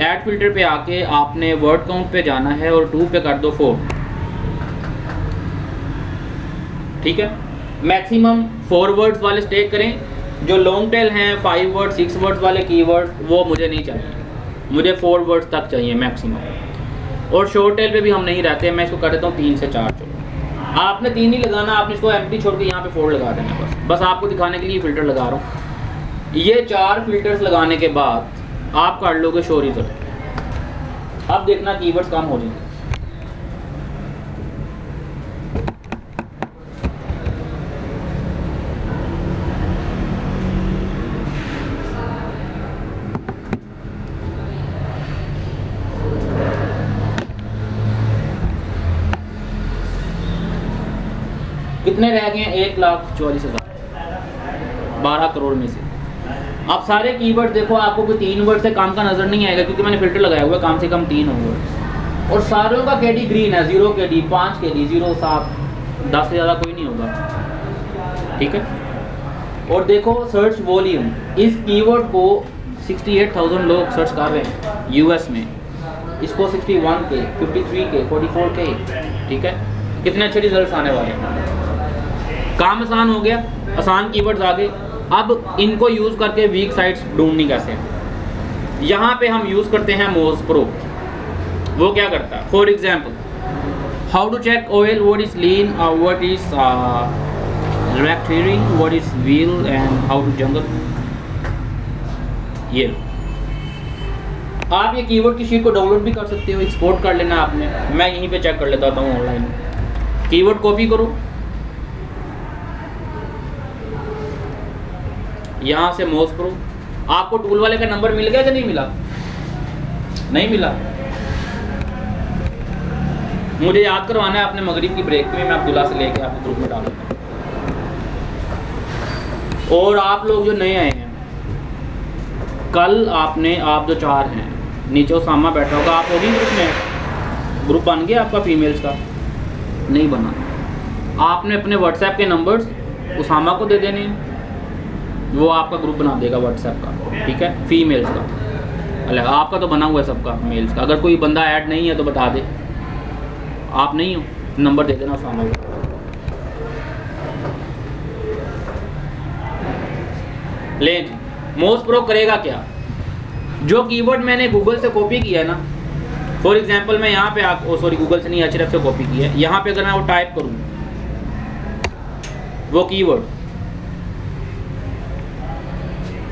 ऐड फ़िल्टर पे आके आपने वर्ड काउंट पे जाना है और 2 पे कर दो 4। ठीक है, मैक्सिमम 4 वर्ड्स वाले स्टे करें। जो लॉन्ग टेल हैं 5 वर्ड 6 वर्ड्स वाले कीवर्ड वो मुझे नहीं चाहिए, मुझे 4 वर्ड्स तक चाहिए मैक्सिमम। और शॉर्ट टेल पे भी हम नहीं रहते, मैं इसको कर देता हूँ 3 से 4। चलो आपने 3 नहीं लगाना, आपने इसको एम्प्टी छोड़ के यहाँ पे 4 लगा देना। बस आपको दिखाने के लिए फ़िल्टर लगा रहा हूँ। ये 4 फिल्टर्स लगाने के बाद आप कर लोगे शो रिजल्ट। अब देखना कीवर्ड्स कम हो जाएंगे। कितने रह गए हैं? 1,44,000, 12 करोड़ में से। अब सारे कीवर्ड देखो, आपको कोई 3 वर्ड से काम का नज़र नहीं आएगा, क्योंकि मैंने फिल्टर लगाया हुआ है कम से कम 3 वर्ड। और सारों का KD ग्रीन है, 0 KD, 5 KD, 0, 7, 10 से ज़्यादा कोई नहीं होगा। ठीक है, और देखो सर्च वॉल्यूम, इस कीवर्ड को 68,000 लोग सर्च कर रहे हैं US में, इसको 61K, 53K, 44K। ठीक है, कितने अच्छे रिजल्ट आने वाले हैं। काम आसान हो गया, आसान कीवर्ड्स आ गए। अब इनको यूज़ करके वीक साइट्स ढूंढनी कैसे। यहाँ पे हम यूज़ करते हैं मोज प्रो। वो क्या करता है? For example, how to check oil, what is lean, what is रेक्टेरिंग, what is wheel and how to jungle. ये आप ये कीवर्ड की शीट को डाउनलोड भी कर सकते हो, एक्सपोर्ट कर लेना आपने। मैं यहीं पे चेक कर लेता हूँ ऑनलाइन। कीवर्ड कॉपी करो, यहाँ से मोज प्रो। आपको टूल वाले का नंबर मिल गया कि नहीं मिला? नहीं मिला? मुझे याद करवाना है अपने मगरिब की ब्रेक में, मैं अब्दुल्ला से लेके आपको ग्रुप में डालूंगा। और आप लोग जो नए आए हैं, कल आप जो 4 हैं, नीचे उसामा बैठा होगा, आप होगी ग्रुप में? ग्रुप बन गया आपका फीमेल्स का? नहीं बना। आपने अपने व्हाट्सएप के नंबर्स उसामा को दे देने, वो आपका ग्रुप बना देगा व्हाट्सएप का। ठीक है, फीमेल्स का अलग, आपका तो बना हुआ है सबका मेल्स का। अगर कोई बंदा ऐड नहीं है तो बता दे, आप नहीं हो, नंबर दे देना उसामा को। ले जी, मोज प्रो करेगा क्या? जो कीवर्ड मैंने गूगल से कॉपी किया है ना, फॉर एग्जांपल मैं यहाँ पे गूगल से नहीं, HRF से कॉपी किया है। यहाँ पे अगर मैं वो टाइप करूँ वो कीवर्ड,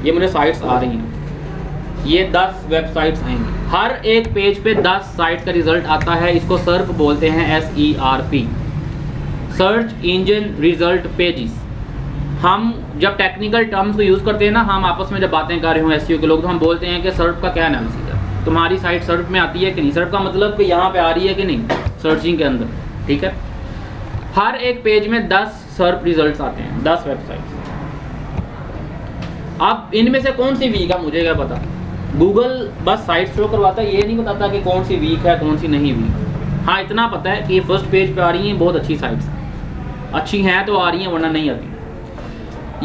ये मुझे साइट्स आ रही हैं, ये 10 वेबसाइट्स आएंगी। हर एक पेज पे 10 साइट का रिजल्ट आता है। इसको सर्प बोलते हैं, SERP, search engine result pages. हम जब टेक्निकल टर्म्स को यूज़ करते हैं ना, हम आपस में जब बातें कर रहे हो SEO के लोग, तो हम बोलते हैं कि सर्प का क्या एनालिसिस है, तुम्हारी साइट सर्प में आती है कि नहीं। सर्प का मतलब कि यहाँ पे आ रही है कि नहीं सर्चिंग के अंदर। ठीक है, हर एक पेज में 10 सर्प रिजल्ट्स आते हैं, 10 वेबसाइट्स। अब इनमें से कौन सी वीक है मुझे क्या पता। गूगल बस साइट शो करवाता है, ये नहीं बताता कि कौन सी वीक है कौन सी नहीं वीक। हाँ, इतना पता है कि ये फर्स्ट पेज पे आ रही हैं बहुत अच्छी साइट्स, अच्छी हैं तो आ रही हैं, वरना नहीं आती।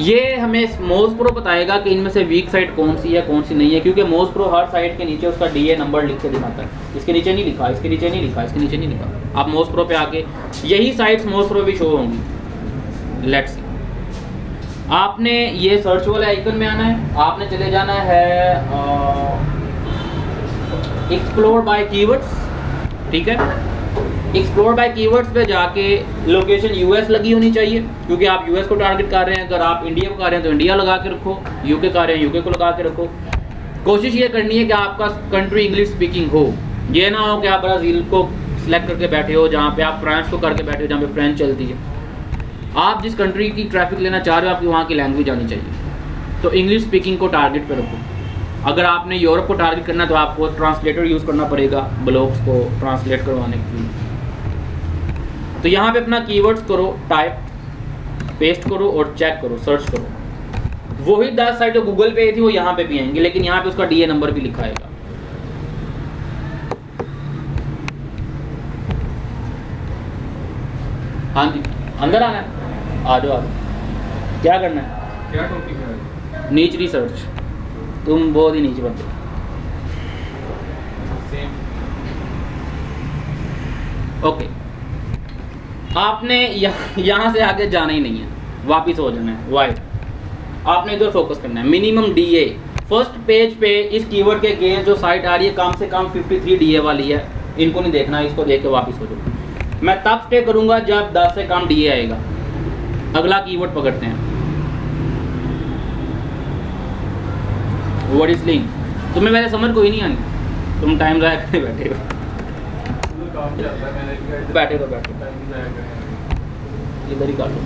ये हमें मोज प्रो बताएगा कि इनमें से वीक साइट कौन सी है कौन सी नहीं है, क्योंकि मोज प्रो हर साइट के नीचे उसका DA नंबर लिख के दिखाता है। इसके नीचे नहीं लिखा, इसके नीचे नहीं लिखा, इसके नीचे नहीं लिखा। आप मोज प्रो पे आके यही साइट्स मोज प्रो भी शो होंगी। लेट्स सी, आपने ये सर्च वाले आइकन में आना है, आपने चले जाना है एक्सप्लोर बाय कीवर्ड्स। ठीक है, एक्सप्लोर बाय कीवर्ड्स पे जाके लोकेशन US लगी होनी चाहिए, क्योंकि आप US को टारगेट कर रहे हैं। अगर आप इंडिया को कर रहे हैं तो इंडिया लगा के रखो, UK कर रहे हैं UK को लगा के रखो। कोशिश ये करनी है कि आपका कंट्री इंग्लिश स्पीकिंग हो। ये ना हो कि आप ब्राज़ील को सिलेक्ट करके बैठे हो, जहाँ पे आप फ्रांस को करके बैठे हो, जहाँ पे फ्रेंच चलती है। आप जिस कंट्री की ट्रैफिक लेना चाह रहे हो, आपकी वहाँ की लैंग्वेज आनी चाहिए। तो इंग्लिश स्पीकिंग को टारगेट पे रखो। अगर आपने यूरोप को टारगेट करना है तो आपको ट्रांसलेटर यूज़ करना पड़ेगा ब्लॉग्स को ट्रांसलेट करवाने के लिए। तो यहाँ पे अपना कीवर्ड्स करो टाइप, पेस्ट करो और चेक करो, सर्च करो। वही 10 साइट जो गूगल पे थी वो यहाँ पे भी आएंगी, लेकिन यहाँ पे उसका DA नंबर भी लिखा आएगा। हाँ जी, अंदर आना है, आ जाओ। क्या करना है? क्या टॉपिक है? नीच रिसर्च। तुम बहुत ही नीच बनते। ओके, आपने यहाँ से आगे जाना ही नहीं है, वापिस हो जाना है। वाई आपने इधर फोकस करना है। मिनिमम DA फर्स्ट पेज पे इस कीवर्ड के गेन जो साइट आ रही है कम से कम 53 DA वाली है, इनको नहीं देखना, इसको देख के वापिस हो जाओ। मैं तब स्टे करूंगा जब 10 से कम DA आएगा। अगला कीवर्ड पकड़ते हैं, व्हाट इज लिंक। तुम्हें मेरे समझ कोई नहीं आनी, तुम टाइम ज़ाया करने बैठे हो। बैठे हो इधर ही कर लो,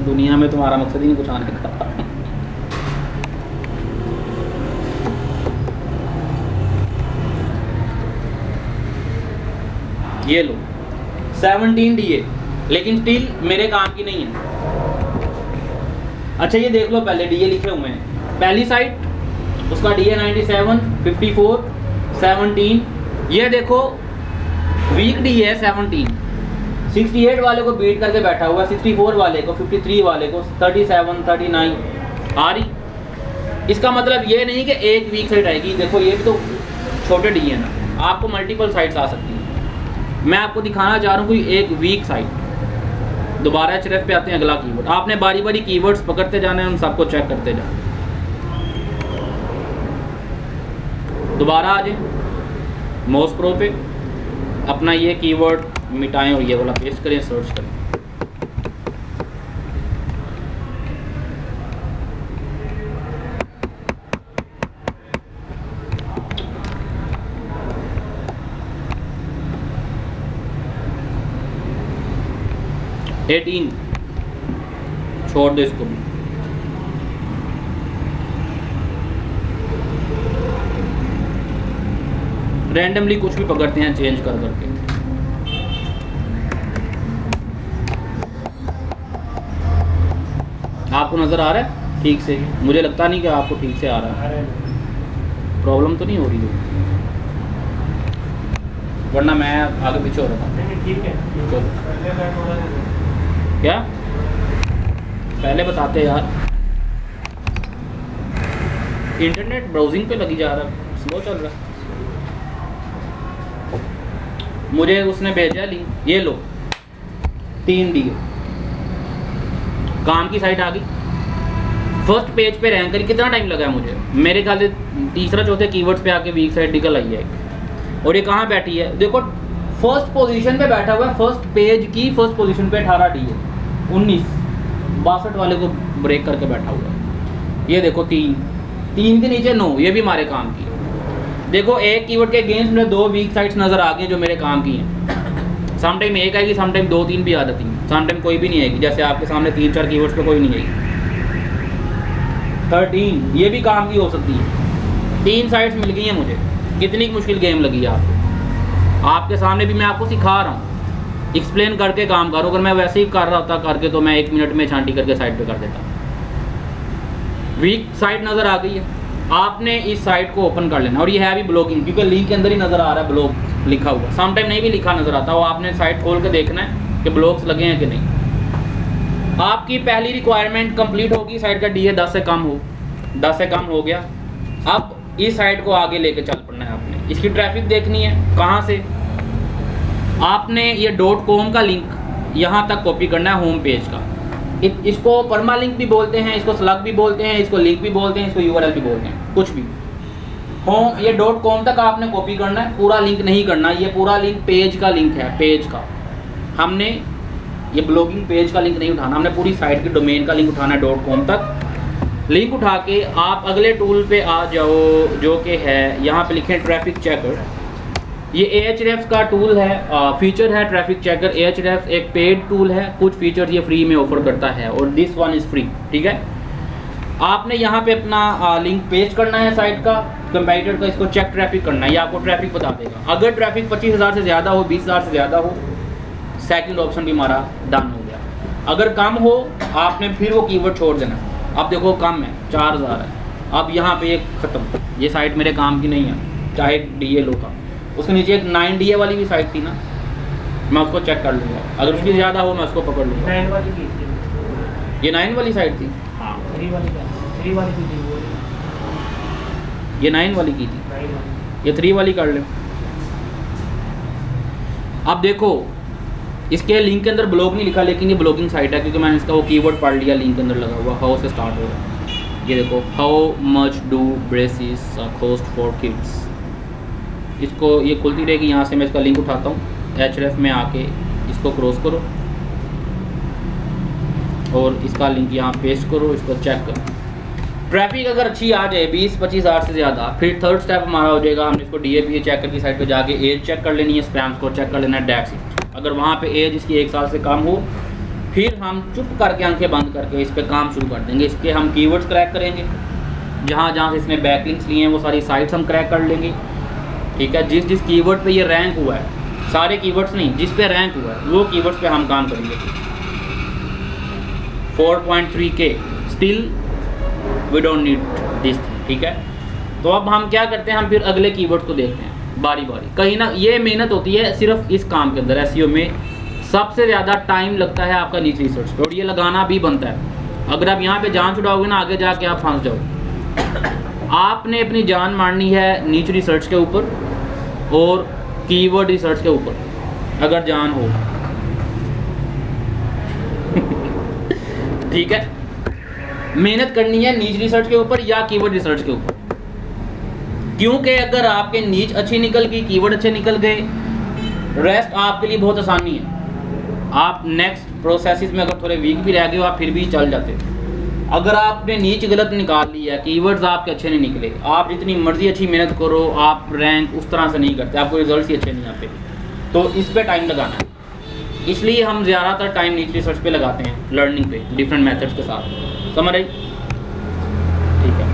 दुनिया में तुम्हारा मकसद ही नहीं कुछ आने का। ये लो 17 DA, लेकिन स्टिल मेरे काम की नहीं है। अच्छा ये देख लो, पहले DA लिखे हुए हैं। पहली साइट उसका DA 97, 54, 17। ये देखो वीक DA है 17, 68 वाले को बीट करके बैठा हुआ है, 64 वाले को, 53 वाले को, 37, 39 आ रही। इसका मतलब ये नहीं कि एक वीक साइट आएगी। देखो ये भी तो छोटे DA है ना, आपको मल्टीपल साइट्स आ सकती हैं। मैं आपको दिखाना चाह रहा हूँ कोई एक वीक साइट। दोबारा HRF पे आते हैं, अगला कीवर्ड। आपने बारी बारी कीवर्ड्स पकड़ते जाना है, उन सबको चेक करते जाना। दोबारा आ जाए मोस्ट प्रो पे, अपना ये कीवर्ड मिटाएं और ये वाला पेस्ट करें, सर्च करें। छोड़ दो इसको भी। रैंडमली कुछ भी पकड़ते हैं चेंज कर करके। आपको नजर आ रहा है ठीक से? मुझे लगता नहीं कि आपको ठीक से आ रहा है, प्रॉब्लम तो नहीं हो रही है, वरना मैं आगे पीछे हो रहा था। ठीक है, क्या पहले बताते यार, इंटरनेट ब्राउजिंग पे लगी जा रहा, स्लो चल रहा। मुझे उसने भेजा लिंक, ये लो 3 DA, काम की साइट आ गई। फर्स्ट पेज पे रैंक करी, कितना टाइम लगा है मुझे? मेरे ख्याल से तीसरा चौथे कीवर्ड्स पे आके वीक साइट निकल आई है। और ये कहाँ बैठी है? देखो फर्स्ट पोजीशन पे बैठा हुआ है, फर्स्ट पेज की फर्स्ट पोजीशन पे 18 DA, 19 62 वाले को ब्रेक करके बैठा हुआ है। ये देखो 3 के नीचे 9, ये भी हमारे काम की है। देखो एक कीवर्ड के अगेंस्ट में 2 वीक साइट्स नज़र आ गई जो मेरे काम की हैं। समटाइम एक आएगी, समटाइम 2-3 भी आ जाती हैं, समटाइम कोई भी नहीं आएगी। जैसे आपके सामने 3-4 कीवर्ड्स पे कोई नहीं आएगी। 13 ये भी काम की हो सकती है। 3 साइट्स मिल गई हैं मुझे। कितनी मुश्किल गेम लगी है आपको? आपके सामने भी मैं आपको सिखा रहा हूँ, एक्सप्लेन करके काम करो। अगर मैं वैसे ही कर रहा होता करके तो मैं 1 मिनट में छांटी करके साइट पे कर देता। वीक साइट नज़र आ गई है, आपने इस साइट को ओपन कर लेना। और ये है अभी ब्लॉगिंग, क्योंकि लिंक के अंदर ही नज़र आ रहा है ब्लॉग लिखा हुआ। समटाइम नहीं भी लिखा नज़र आता, वो आपने साइट खोल के देखना है कि ब्लॉग्स लगे हैं कि नहीं। आपकी पहली रिक्वायरमेंट कंप्लीट होगी, साइट का DA 10 से कम हो, 10 से कम हो गया। अब इस साइट को आगे लेके चल पड़ना है आपने। इसकी ट्रैफिक देखनी है, कहाँ से? आपने ये .com का लिंक यहाँ तक कॉपी करना है, होम पेज का। इसको परमा लिंक भी बोलते हैं, इसको स्लग भी बोलते हैं, इसको लिंक भी बोलते हैं, इसको URL भी बोलते हैं, कुछ भी। होम ये .com तक आपने कॉपी करना है, पूरा लिंक नहीं करना। ये पूरा लिंक पेज का लिंक है, पेज का। हमने ये ब्लॉगिंग पेज का लिंक नहीं उठाना, हमने पूरी साइट की डोमेन का लिंक उठाना है .com तक। लिंक उठा के आप अगले टूल पे आ जाओ, जो कि है यहाँ पे लिखें ट्रैफिक चेकर। ये Ahrefs का टूल है, फीचर है ट्रैफिक चेकर। Ahrefs एक पेड टूल है, कुछ फीचर ये फ्री में ऑफर करता है और दिस वन इज़ फ्री, ठीक है। आपने यहाँ पे अपना लिंक पेस्ट करना है साइट का, कंप्यूटर का, इसको चेक ट्रैफिक करना है, ये आपको ट्रैफिक बता देगा। अगर ट्रैफिक 25,000 से ज़्यादा हो, 20,000 से ज़्यादा हो, सेकंड ऑप्शन भी हमारा डन हो गया। अगर कम हो आपने फिर वो कीवर्ड छोड़ देना। अब देखो कम है 4000 है, अब यहाँ पे एक ख़त्म, ये साइट मेरे काम की नहीं है, चाहे DA लो का। उसके नीचे एक 9 DA वाली भी साइट थी ना, मैं उसको चेक कर लूँगा, अगर उसकी ज़्यादा हो मैं उसको पकड़ लूँगा। 9 वाली की थी। ये 9 वाली साइट थी, हाँ 3 वाली का, 3 वाली की थी वो। ये 9 वाली की थी, 9 वाली। ये 3 वाली कर ले। अब देखो इसके लिंक के अंदर ब्लॉग नहीं लिखा, लेकिन ये ब्लॉगिंग साइट है, क्योंकि मैंने इसका वो कीवर्ड पढ़ लिया, लिंक के अंदर लगा हुआ हाउ से स्टार्ट होगा। ये देखो how much do braces cost for kids, इसको ये खुलती रहेगी। यहाँ से मैं इसका लिंक उठाता हूँ, href में आके इसको क्रॉस करो और इसका लिंक यहाँ पेस्ट करो, इसको चेक करो। ट्रैफिक अगर अच्छी आ जाए 20-25 हज़ार से ज़्यादा, फिर थर्ड स्टेप हमारा हो जाएगा, हमने इसको DAPA चेकर की साइट पे जाके एज चेक कर लेनी है, स्पैम स्कोर चेक कर लेना है, डेट्स। अगर वहाँ पे एज इसकी 1 साल से कम हो, फिर हम चुप करके आंखें बंद करके इस पे काम शुरू कर देंगे। इसके हम कीवर्ड्स क्रैक करेंगे, जहाँ जहाँ से इसने बैकलिंक्स लिए हैं वो सारी साइट्स हम क्रैक कर लेंगे, ठीक है। जिस जिस कीवर्ड पे ये रैंक हुआ है, सारे कीवर्ड्स नहीं, जिस पे रैंक हुआ है वो कीवर्ड्स पे हम काम करेंगे। 4.3K still we don't need this, ठीक है। तो अब हम क्या करते हैं, हम फिर अगले कीवर्ड को देखते हैं बारी बारी। कहीं ना ये मेहनत होती है सिर्फ इस काम के अंदर, SEO में सबसे ज़्यादा टाइम लगता है आपका नीच रिसर्च पे, और ये लगाना भी बनता है। अगर आप यहाँ पे जान छुड़ाओगे ना, आगे जाके आप फंस जाओगे। आपने अपनी जान मारनी है नीच रिसर्च के ऊपर और कीवर्ड रिसर्च के ऊपर, अगर जान हो ठीक है। मेहनत करनी है नीच रिसर्च के ऊपर या कीवर्ड रिसर्च के ऊपर, क्योंकि अगर आपके नीच अच्छी निकल गई, कीवर्ड अच्छे निकल गए, रेस्ट आपके लिए बहुत आसानी है। आप नेक्स्ट प्रोसेसेस में अगर थोड़े वीक भी रह गए हो, आप फिर भी चल जाते। अगर आपने नीच गलत निकाल लिया, कीवर्ड्स आपके अच्छे नहीं निकले, आप जितनी मर्जी अच्छी मेहनत करो, आप रैंक उस तरह से नहीं करते, आपको रिजल्ट ही अच्छे नहीं आते। तो इस पे टाइम लगाना है, इसलिए हम ज़्यादातर टाइम नीच रिसर्च पे लगाते हैं, लर्निंग पे डिफरेंट मेथड्स के साथ। समझ आई? ठीक है।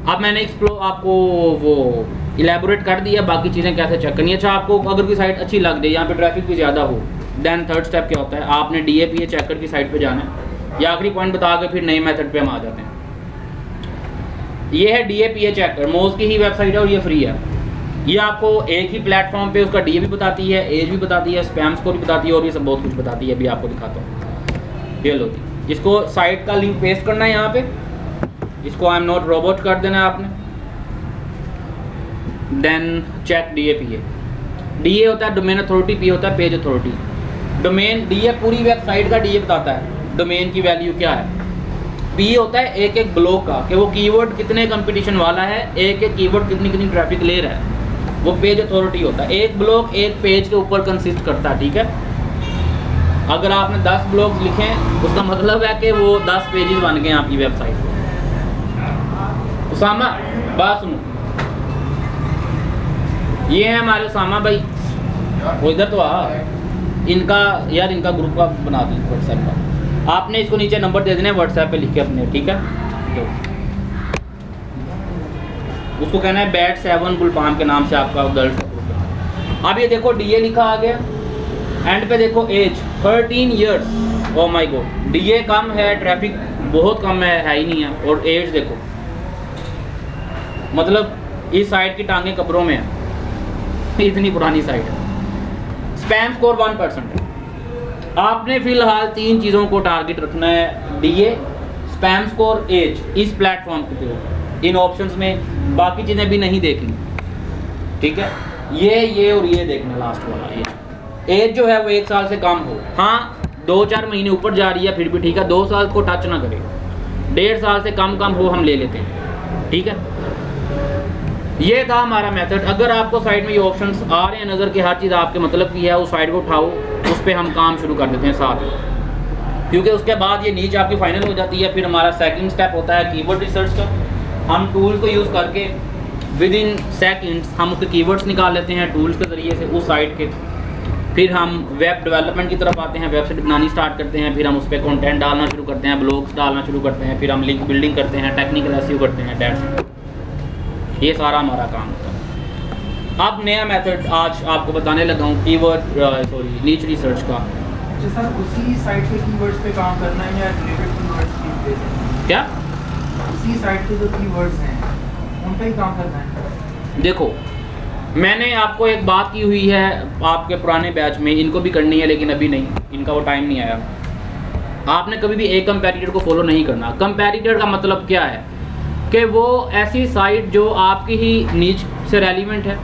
अब मैंने आपको वो इलेबोरेट कर दिया, बाकी चीज़ें कैसे चेक करनी है। अच्छा, आपको अगर कोई साइट अच्छी लग जाए, यहाँ पे ट्रैफिक भी ज़्यादा हो, देन थर्ड स्टेप क्या होता है, आपने DAPA चेकर की साइट पे जाना है। ये आखिरी पॉइंट बता के फिर नए मेथड पे हम आ जाते हैं। ये है DAPA चेकर, मोज की ही वेबसाइट है और ये फ्री है। ये आपको एक ही प्लेटफॉर्म पे उसका DA भी बताती है, एज भी बताती है, स्पैम स्कोर भी बताती है, और ये सब बहुत कुछ बताती है। अभी आपको दिखाता हूँ, ये लो जी। इसको साइट का लिंक पेस्ट करना है यहाँ पे, इसको आई एम नॉट रोबोट कर देना है आपने, देन चेक DAPA। DA होता है डोमेन अथॉरिटी, P होता है पेज अथॉरिटी। डोमेन DA पूरी वेबसाइट का DA बताता है, डोमेन की वैल्यू क्या है। P होता है एक एक ब्लॉक का, कि वो कीवर्ड कितने कंपटीशन वाला है, एक एक कीवर्ड कितनी कितनी ट्रैफिक ले रहा है, वो पेज अथॉरिटी होता है। एक ब्लॉक एक पेज के ऊपर कंसिस्ट करता है, ठीक है। अगर आपने 10 ब्लॉग्स लिखे, उसका मतलब है कि वो 10 पेजेस बन गए आपकी वेबसाइट। उसामा, बात सुनो, ये है हमारे उसामा भाई, वो इधर तो आ, इनका यार इनका ग्रुप का बना दी व्हाट्सएप का। आपने इसको नीचे नंबर दे देना है व्हाट्सएप पे लिख के अपने, ठीक है। तो उसको कहना है बैट 7 गुलपाम के नाम से आपका गर्ल्स का ग्रुप है। अब ये देखो DA लिखा आ गया, एंड पे देखो age 13 years. Oh my god, DA कम है, ट्रैफिक बहुत कम है ही नहीं है, और एज देखो, मतलब इस साइट की टांगे कब्रों में है, इतनी पुरानी साइट है। स्पैम स्कोर 1% है। आपने फिलहाल 3 चीज़ों को टारगेट रखना है, DA, स्पैम स्कोर, एज, इस प्लेटफॉर्म के ऊपर, इन ऑप्शंस में। बाकी चीज़ें भी नहीं देखनी, ठीक है। ये और ये देखना लास्ट वाला। एज जो है वो 1 साल से कम हो, हाँ 2-4 महीने ऊपर जा रही है फिर भी ठीक है, 2 साल को टच ना करे, 1.5 साल से कम हो हम ले लेते हैं, ठीक है। ये था हमारा मेथड। अगर आपको साइड में ये ऑप्शंस आ रहे हैं नज़र के, हर चीज़ आपके मतलब की है, उस साइड को उठाओ, उस पर हम काम शुरू कर देते हैं साथ में, क्योंकि उसके बाद ये नीच आपकी फाइनल हो जाती है। फिर हमारा सेकंड स्टेप होता है कीवर्ड रिसर्च का। हम टूल्स को यूज़ करके विद इन सेकेंड्स हम उसके कीवर्ड्स निकाल लेते हैं टूल्स के ज़रिए से उस साइट के। फिर हम वेब डेवलपमेंट की तरफ आते हैं, वेबसाइट बनानी स्टार्ट करते हैं, फिर हम उस पर कंटेंट डालना शुरू करते हैं, ब्लॉग्स डालना शुरू करते हैं, फिर हम लिंक बिल्डिंग करते हैं, टेक्निकल एसईओ करते हैं, डेट्स। ये सारा हमारा काम होता है। अब नया मेथड आज आपको बताने लगा हूँ कीवर्ड नीच रिसर्च का। अच्छा सर, उसी साइट के कीवर्ड्स पे काम करना है या रिलेटेड कीवर्ड्स की बेस है? क्या? उसी साइट के जो कीवर्ड्स हैं उन पे ही काम करना है? देखो, मैंने आपको एक बात की हुई है आपके पुराने बैच में, इनको भी करनी है लेकिन अभी नहीं, इनका वो टाइम नहीं आया। आपने कभी भी एक कंपैटिटर को फॉलो नहीं करना। कंपैटिटर का मतलब क्या है कि वो ऐसी साइट जो आपकी ही नीच से रेलिवेंट है,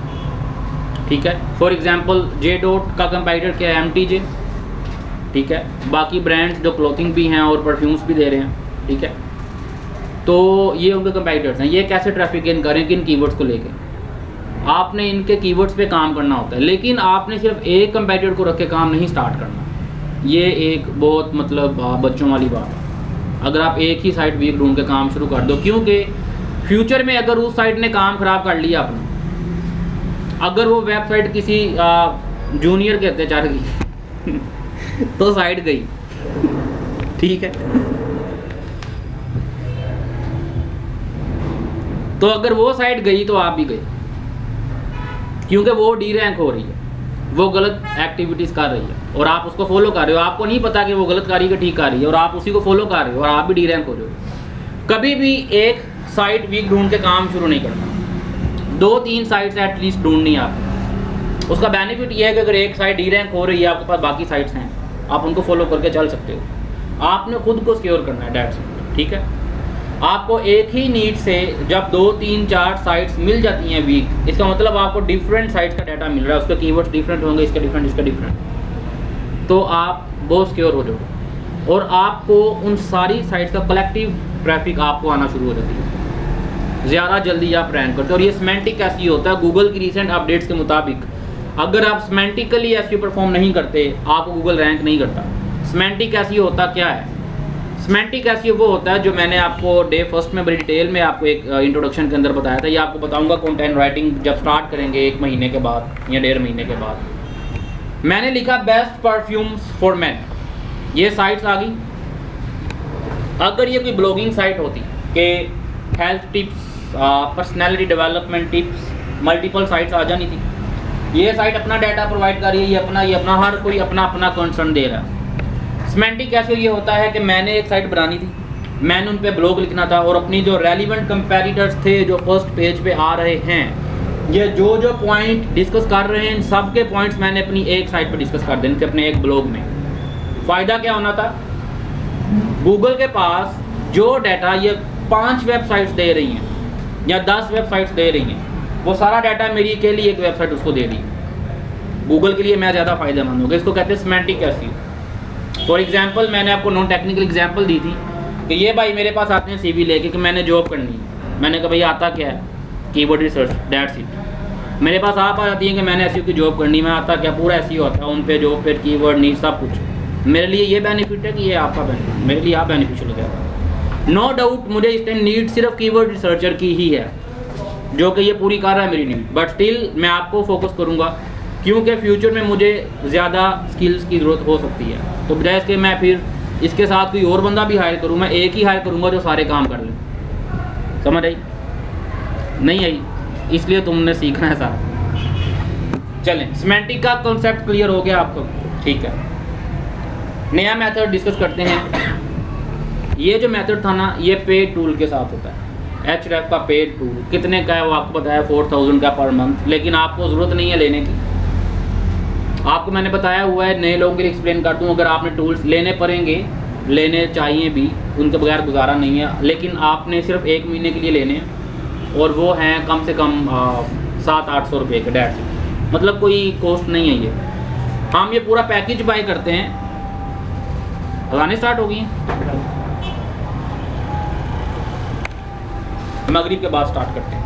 ठीक है। फॉर एग्जांपल जे डॉट का कंपैटिटर क्या है? MTJ, ठीक है। बाकी ब्रांड्स जो क्लॉथिंग भी हैं और परफ्यूम्स भी दे रहे हैं, ठीक है। तो ये उनके कंपैटिटर्स हैं। ये कैसे ट्रैफिक गेन करें किन कीवर्ड्स को लेके? आपने इनके कीवर्ड्स पे काम करना होता है, लेकिन आपने सिर्फ एक कंपैटिटर को रख के काम नहीं स्टार्ट करना। ये एक बहुत मतलब बच्चों वाली बात है। अगर आप एक ही साइट वीक ढूंढ के काम शुरू कर दो, क्योंकि फ्यूचर में अगर उस साइट ने काम ख़राब कर लिया आपने, अगर वो वेबसाइट किसी जूनियर के अत्याचार की तो साइट गई, ठीक है। तो अगर वो साइट गई तो आप भी गए, क्योंकि वो डी रैंक हो रही है, वो गलत एक्टिविटीज़ कर रही है और आप उसको फॉलो कर रहे हो। आपको नहीं पता कि वो गलत कर रही है कि ठीक कर रही है, और आप उसी को फॉलो कर रहे हो और आप भी डी रैंक हो रहे हो। कभी भी एक साइट वीक ढूंढ के काम शुरू नहीं करना। 2-3 साइट्स एटलीस्ट ढूंढनी है आपको। उसका बेनिफिट ये है कि अगर एक साइट डी रैंक हो रही है, आपके पास बाकी साइट्स हैं, आप उनको फॉलो करके चल सकते हो। आपने खुद को सिक्योर करना है, डेट्स इट, ठीक है। आपको एक ही नीड से जब 2-3-4 साइट्स मिल जाती हैं वीक, इसका मतलब आपको डिफरेंट साइट्स का डाटा मिल रहा है, उसके कीवर्ड्स डिफरेंट होंगे, इसके डिफरेंट, इसका डिफरेंट, तो आप बहुत सिक्योर हो जाओगे और आपको उन सारी साइट्स का कलेक्टिव ट्रैफिक आपको आना शुरू हो जाती है, ज़्यादा जल्दी आप रैंक करते हो। और ये सिमेंटिक एसईओ होता है। गूगल की रिसेंट अपडेट्स के मुताबिक अगर आप सिमेंटिकली एसईओ परफॉर्म नहीं करते, आपको गूगल रैंक नहीं करता। सिमेंटिक एसईओ होता क्या है? सिमेंटिक एसईओ वो होता है जो मैंने आपको डे फर्स्ट में बड़ी डिटेल में आपको एक इंट्रोडक्शन के अंदर बताया था। ये आपको बताऊंगा कंटेंट राइटिंग जब स्टार्ट करेंगे 1 महीने के बाद या 1.5 महीने के बाद। मैंने लिखा बेस्ट परफ्यूम्स फॉर मैन, ये साइट्स आ गई। अगर ये कोई ब्लॉगिंग साइट होती कि health tips, personality development tips, multiple sites आ जानी थी। ये साइट अपना डाटा प्रोवाइड कर रही है, ये अपना हर कोई अपना कंसर्न दे रहा है। सिमेंटिक एसईओ ये होता है कि मैंने एक साइट बनानी थी, मैंने उन पे ब्लॉग लिखना था और अपनी जो रेलिवेंट कंपैटिटर्स थे जो फर्स्ट पेज पे आ रहे हैं, ये जो पॉइंट डिस्कस कर रहे हैं, इन सब के पॉइंट्स मैंने अपनी एक साइट पे डिस्कस कर देने थे अपने एक ब्लॉग में। फ़ायदा क्या होना था? गूगल के पास जो डाटा ये 5 वेबसाइट्स दे रही हैं या 10 वेबसाइट्स दे रही हैं, वो सारा डाटा मेरी के लिए एक वेबसाइट उसको दे दी। गूगल के लिए मैं ज़्यादा फ़ायदेमंद होगा। इसको कहते हैं सिमेंटिक एसईओ। फॉर एग्जांपल मैंने आपको नॉन टेक्निकल एग्जांपल दी थी कि ये भाई मेरे पास आते हैं CV लेके कि मैंने जॉब करनी है। मैंने कहा भाई आता क्या है? Keyword research, that's it. मेरे पास आप आ जाती हैं कि मैंने एसईओ की जॉब करनी, मैं आता क्या? पूरा एसईओ आता है उन पे, जॉब पे कीवर्ड नीड सब कुछ। मेरे लिए ये बेनिफिट है कि ये आपका बेनिफिट, मेरे लिए आप बेनिफिशियल हो जाएगा। नो डाउट मुझे इस टाइम नीड सिर्फ कीवर्ड रिसर्चर की ही है, जो कि ये पूरी कर रहा है मेरी नीड, बट स्टिल मैं आपको फोकस करूँगा क्योंकि फ्यूचर में मुझे ज़्यादा स्किल्स की ज़रूरत हो सकती है। तो बजाय इसके मैं फिर इसके साथ कोई और बंदा भी हायर करूँ, मैं एक ही हायर करूँगा जो सारे काम कर ले। समझ आई? नहीं आई? इसलिए तुमने सीखना है सारा। चलें, सिमेंटिक का कॉन्सेप्ट क्लियर हो गया आपको? ठीक है, नया मेथड डिस्कस करते हैं। ये जो मेथड था ना, ये पेड टूल के साथ होता है। Href का पेड टूल कितने का है वो आपको बताया, 4000 का पर मंथ, लेकिन आपको ज़रूरत नहीं है लेने की। आपको मैंने बताया हुआ है, नए लोगों के लिए एक्सप्लेन कर दूँ, अगर आपने टूल्स लेने पड़ेंगे, लेने चाहिए भी, उनके बगैर गुजारा नहीं है, लेकिन आपने सिर्फ 1 महीने के लिए लेने हैं और वो हैं कम से कम 700-800 रुपये के, डेढ़ से, मतलब कोई कॉस्ट नहीं है ये। हम ये पूरा पैकेज बाय करते हैं। लगाने स्टार्ट हो गई हैं, मगरिब के बाद स्टार्ट करते हैं।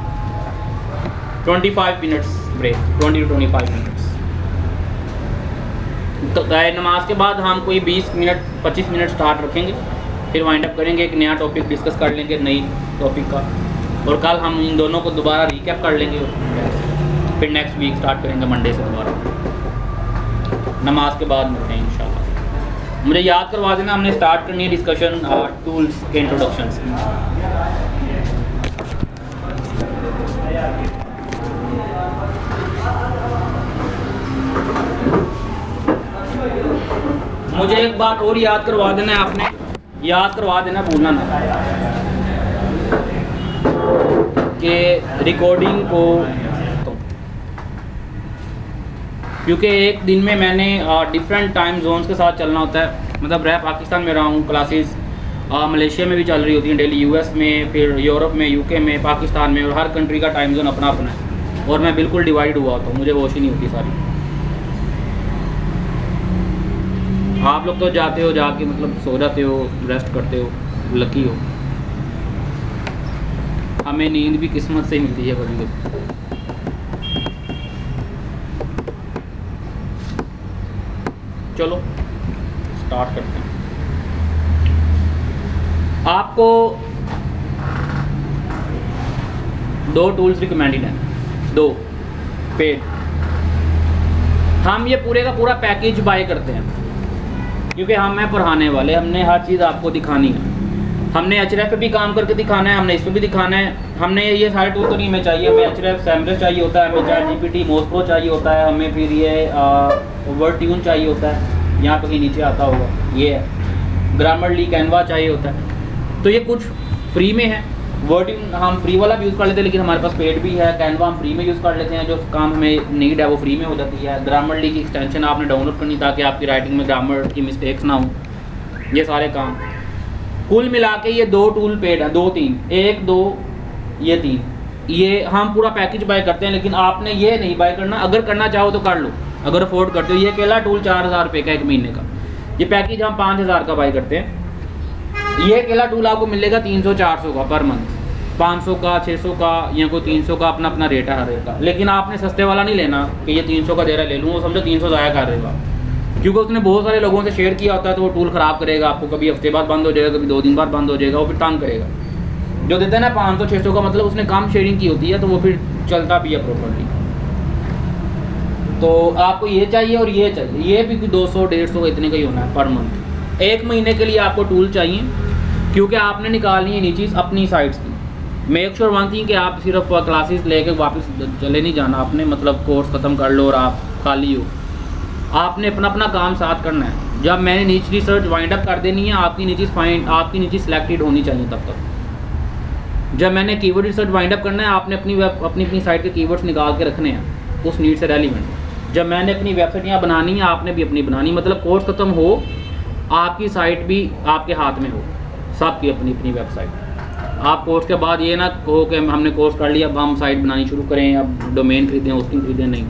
25 मिनट्स ब्रेक, 20 to 25 मिनट्स। तो नमाज के बाद हम कोई 20 मिनट 25 मिनट स्टार्ट रखेंगे, फिर वाइंड अप करेंगे, एक नया टॉपिक डिस्कस कर लेंगे, नई टॉपिक का, और कल हम इन दोनों को दोबारा रिकैप कर लेंगे, फिर नेक्स्ट वीक स्टार्ट करेंगे मंडे से दोबारा। नमाज के बाद मिलते हैं इंशाल्लाह। मुझे याद करवा देना, हमने स्टार्ट करनी है डिस्कशन टूल्स के इंट्रोडक्शन से। मुझे एक बात और याद करवा देना है, आपने याद करवा देना, भूलना ना कि रिकॉर्डिंग को, क्योंकि एक दिन में मैंने डिफरेंट टाइम जोन्स के साथ चलना होता है। मतलब रह पाकिस्तान में रहा हूँ, क्लासेस मलेशिया में भी चल रही होती हैं डेली, यूएस में, फिर यूरोप में, यूके में, पाकिस्तान में, और हर कंट्री का टाइम जोन अपना अपना है और मैं बिल्कुल डिवाइड हुआ होता हूँ, मुझे होश ही नहीं होती सारी। आप लोग तो जाते हो, जाके मतलब सो जाते हो, रेस्ट करते हो, लकी हो। हमें नींद भी किस्मत से मिलती है कभी कभी। चलो स्टार्ट करते हैं। आपको 2 टूल्स रिकमेंडेड हैं, 2 पेड। हम ये पूरे का पूरा पैकेज बाय करते हैं क्योंकि हम हैं पढ़ाने वाले, हमने हर चीज़ आपको दिखानी है। हमने एचरेफ पे भी काम करके दिखाना है, हमने इस पे भी दिखाना है। हमने ये सारे टूल तो नहीं हमें चाहिए, हमें एचरेफ सैमरस चाहिए होता है, हमें चैट जीपीटी मोज प्रो चाहिए होता है, हमें फिर ये वर्ड ट्यून चाहिए होता है, यहाँ पे कहीं नीचे आता होगा, ये है ग्रामरली, कैनवा चाहिए होता है। तो ये कुछ फ्री में है, वर्ड ट्यून हम फ्री वाला भी यूज़ कर लेते हैं, लेकिन हमारे पास पेड भी है। कैनवा हम फ्री में यूज़ कर लेते हैं, जो काम हमें नीड है वो फ्री में हो जाती है। ग्रामरली की एक्सटेंशन आपने डाउनलोड करनी ताकि आपकी राइटिंग में ग्रामर की मिस्टेक्स ना हो, ये सारे काम। कुल मिला के ये 2 टूल पेड है, 2-3, 1 2 ये 3, ये हम पूरा पैकेज बाय करते हैं। लेकिन आपने ये नहीं बाय करना, अगर करना चाहो तो कर लो, अगर अफोर्ड करते हो। ये अकेला टूल 4000 रुपये का 1 महीने का, ये पैकेज हम 5000 का बाय करते हैं। ये अकेला टूल आपको मिलेगा 300-400 का पर मंथ, 500 का, 600 का, या कोई 300 का, अपना अपना रेट है हर एक का। लेकिन आपने सस्ते वाला नहीं लेना कि ये 300 का दे रहा है ले लूँ, वो समझो 300 ज़ाया कर रहेगा, क्योंकि उसने बहुत सारे लोगों से शेयर किया होता है। तो वो टूल ख़राब करेगा आपको, कभी हफ्ते बाद बंद हो जाएगा, कभी 2 दिन बाद बंद हो जाएगा, वो फिर तंग करेगा। जो देता है ना 500-600 का, मतलब उसने कम शेयरिंग की होती है, तो वो फिर चलता भी है प्रॉपर्ली। तो आपको ये चाहिए और ये चाहिए, ये भी 200-150 इतने का ही होना है पर मंथ। 1 महीने के लिए आपको टूल चाहिए, क्योंकि आपने निकालनी है ये चीज़ अपनी साइट्स की। मेक श्योर वन थिंग कि आप सिर्फ क्लासेस लेके वापस चले नहीं जाना आपने, मतलब कोर्स ख़त्म कर लो और आप खाली हो। आपने अपना अपना काम साथ करना है। जब मैंने नीच रिसर्च वाइंड अप कर देनी है, आपकी नीचे सिलेक्टेड होनी चाहिए तब तक। जब मैंने कीवर्ड रिसर्च वाइंड अप करना है, आपने अपनी साइट के कीवर्ड्स निकाल के रखने हैं उस नीड से रेलिवेंट। जब मैंने अपनी वेबसाइट यहाँ बनानी है, आपने भी अपनी बनानी, मतलब कोर्स ख़त्म हो, आपकी साइट भी आपके हाथ में हो, सबकी अपनी अपनी वेबसाइट। आप कोर्स के बाद ये ना कहो कि हमने कोर्स कर लिया, अब हम साइट बनानी शुरू करें, अब डोमेन खरीदें, होस्टिंग खरीदें, नहीं,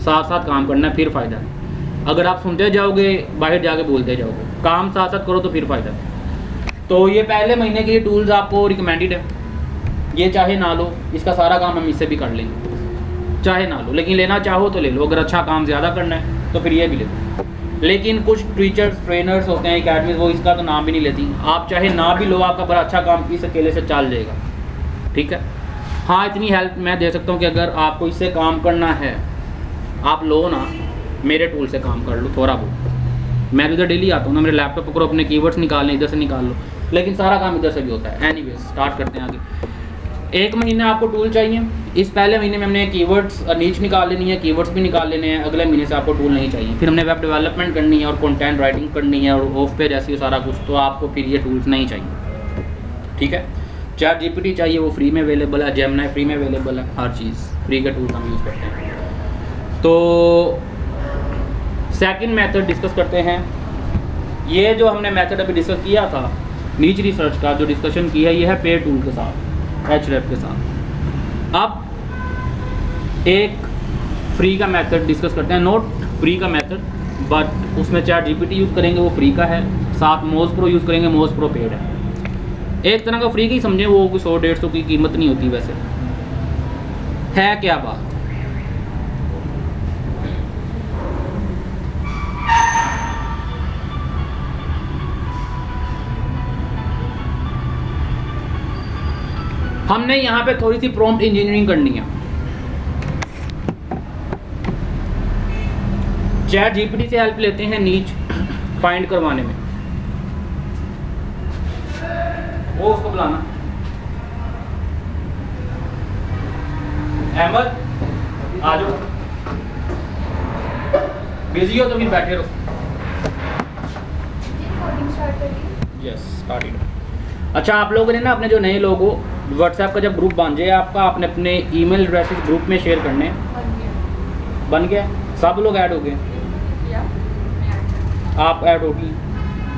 साथ साथ काम करना है, फिर फ़ायदा है। अगर आप सुनते जाओगे, बाहर जाके बोलते जाओगे, काम साथ साथ करो तो फिर फ़ायदा है। तो ये पहले महीने के लिए टूल्स आपको रिकमेंडेड है, ये चाहे ना लो, इसका सारा काम हम इससे भी कर लेंगे, चाहे ना लो, लेकिन लेना चाहो तो ले लो। अगर अच्छा काम ज़्यादा करना है तो फिर ये भी ले लो। लेकिन कुछ टीचर्स ट्रेनर्स होते हैं अकेडमीज, वो इसका तो नाम भी नहीं लेती। आप चाहे ना भी लो, आपका बड़ा अच्छा काम इस अकेले से चल जाएगा, ठीक है। हाँ, इतनी हेल्प मैं दे सकता हूँ कि अगर आपको इससे काम करना है, आप लो ना, मेरे टूल से काम कर लो थोड़ा बहुत। मैं भी इधर डेली आता हूँ ना, मेरे लैपटॉप पकड़ो, अपने कीवर्ड्स निकालने, इधर से निकाल लो, लेकिन सारा काम इधर से भी होता है। एनीवेज स्टार्ट करते हैं आगे। 1 महीना आपको टूल चाहिए। इस पहले महीने में हमने कीवर्ड्स नीच निकाल लेनी है, कीवर्ड्स भी निकाल लेने हैं। अगले महीने से आपको टूल नहीं चाहिए। फिर हमने वेब डेवलपमेंट करनी है और कंटेंट राइटिंग करनी है और ऑफ पेज ऐसी सारा कुछ, तो आपको फिर ये टूल्स नहीं चाहिए, ठीक है। चैट जीपीटी चाहिए, वो फ्री में अवेलेबल है, जेमिनी फ्री में अवेलेबल है, हर चीज़ फ्री के टूल्स हम यूज़ करते हैं। तो सेकंड मेथड डिस्कस करते हैं। ये जो हमने मेथड अभी डिस्कस किया था नीच रिसर्च का, जो डिस्कशन की है, ये है पेड टूल के साथ, एचरेफ के साथ। अब एक फ्री का मेथड डिस्कस करते हैं, नोट फ्री का मेथड, बट उसमें चैट जीपीटी यूज़ करेंगे, वो फ्री का है, साथ मोज प्रो यूज़ करेंगे, मोज प्रो पेड है। एक तरह का फ्री का ही समझें, वो 100-150 की कीमत नहीं होती। वैसे है क्या बात, हमने यहाँ पे थोड़ी सी प्रॉम्प्ट इंजीनियरिंग करनी है। चैट जीपीटी से हेल्प लेते हैं नीच फाइंड करवाने में। वो उसको बुलाना, अहमद आ जाओ, बिजी हो तो फिर बैठे रहो। रिकॉर्डिंग स्टार्ट करिए। Yes started. अच्छा, आप लोगों ने ना अपने जो नए लोग हो व्हाट्सएप का जब ग्रुप बन जाए आपका, आपने अपने ईमेल एड्रेसेस ग्रुप में शेयर करने हैं। बन गया? सब लोग ऐड हो गए? आप ऐड होगी,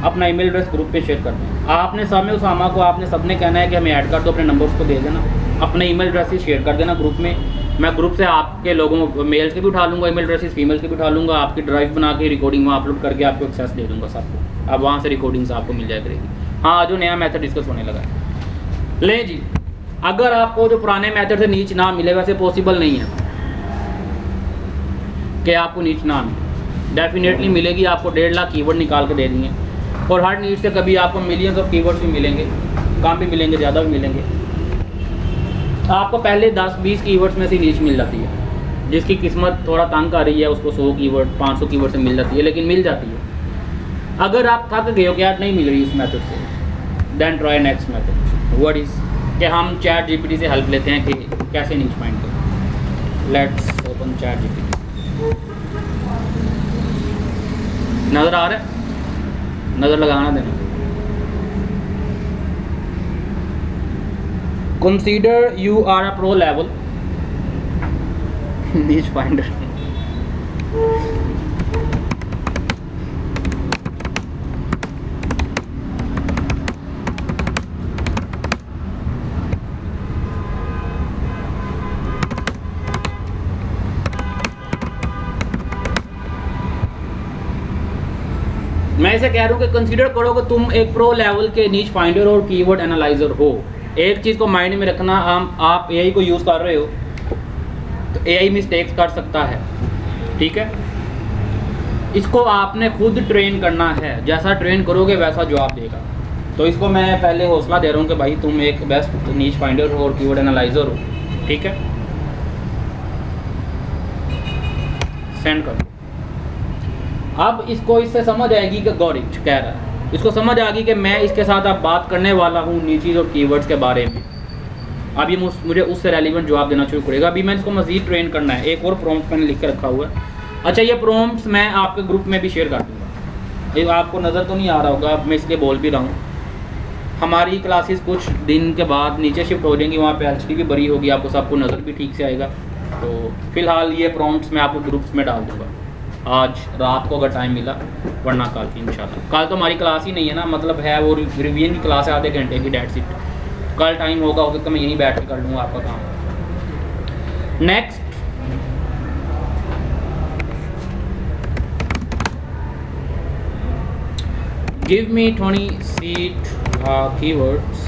अपना ईमेल एड्रेस ग्रुप पे शेयर करना है। आपने सामने उसामा को आपने सबने कहना है कि हमें ऐड कर दो, अपने नंबर्स को दे देना, अपने ईमेल एड्रेसेस शेयर कर देना ग्रुप में। मैं ग्रुप से आपके लोगों मेल्स के भी उठा लूँगा, ईमेल एड्रेसेस फीमेल के भी उठा लूँगा, आपकी ड्राइव बना के रिकॉर्डिंग वहाँ अपलोड करके आपको एक्सेस दे दूँगा सबको। अब वहाँ से रिकॉर्डिंग्स आपको मिल जाया करेगी। हाँ, जो नया मेथड डिस्कस होने लगा है। ले जी, अगर आपको जो पुराने मेथड से नीच ना मिले, वैसे पॉसिबल नहीं है कि आपको नीच ना मिले, डेफिनेटली मिलेगी। आपको 1.5 लाख कीवर्ड निकाल के दे दिए और हर नीच से कभी आपको मिलियंस ऑफ कीवर्ड्स भी मिलेंगे, कम भी मिलेंगे, ज़्यादा भी मिलेंगे। आपको पहले 10-20 कीवर्ड्स में से नीच मिल जाती है। जिसकी किस्मत थोड़ा तंग आ रही है उसको 100 कीवर्ड 500 कीवर्ड से मिल जाती है, लेकिन मिल जाती है। अगर आप थक गए हो कि यार नहीं मिल रही इस मेथड से, then try next method. What is कि हम चैट जीपीटी से हेल्प लेते हैं कि कैसे नीच फाइंड करें। Let's open chat GPT. नज़र आ रहा है? नज़र लगाना देना। Consider you are a pro level niche finder. मैं इसे कह रहा हूँ कि कंसीडर करो कि तुम एक प्रो लेवल के नीच फाइंडर और कीवर्ड एनालाइजर हो। एक चीज़ को माइंड में रखना, आप एआई को यूज़ कर रहे हो तो एआई मिस्टेक्स कर सकता है, ठीक है? इसको आपने खुद ट्रेन करना है, जैसा ट्रेन करोगे वैसा जवाब देगा। तो इसको मैं पहले हौसला दे रहा हूँ कि भाई तुम एक बेस्ट नीच फाइंडर हो और कीवर्ड एनालाइजर हो, ठीक है? सेंड कर दो। अब इसको इससे समझ आएगी कि गॉट कह रहा है, इसको समझ आ गई कि मैं इसके साथ अब बात करने वाला हूँ नीचीज और कीवर्ड्स के बारे में। अब ये मुझे उससे रेलिवेंट जवाब देना शुरू करेगा। अभी मैं इसको मज़ीद ट्रेन करना है। एक और प्रॉम्प्ट मैंने लिख के रखा हुआ है। अच्छा, ये प्रॉम्प्ट्स मैं आपके ग्रुप में भी शेयर कर दूँगा। ये आपको नज़र तो नहीं आ रहा होगा, अब मैं इसलिए बोल भी रहा हूँ। हमारी क्लासेस कुछ दिन के बाद नीचे शिफ्ट हो जाएंगी, वहाँ पे एलसीडी भी बड़ी होगी, आपको सबको नज़र भी ठीक से आएगा। तो फिलहाल ये प्रॉम्प्ट्स मैं आपको ग्रुप्स में डाल दूँगा आज रात को अगर टाइम मिला, वरना कल इंशाल्लाह। कल तो हमारी क्लास ही नहीं है ना, मतलब है वो रिवीजन की क्लास है आधे घंटे की, डेट सीट। कल टाइम होगा हो सकता मैं यहीं बैठ के कर लूँगा आपका काम। Next, give me 20 seat keywords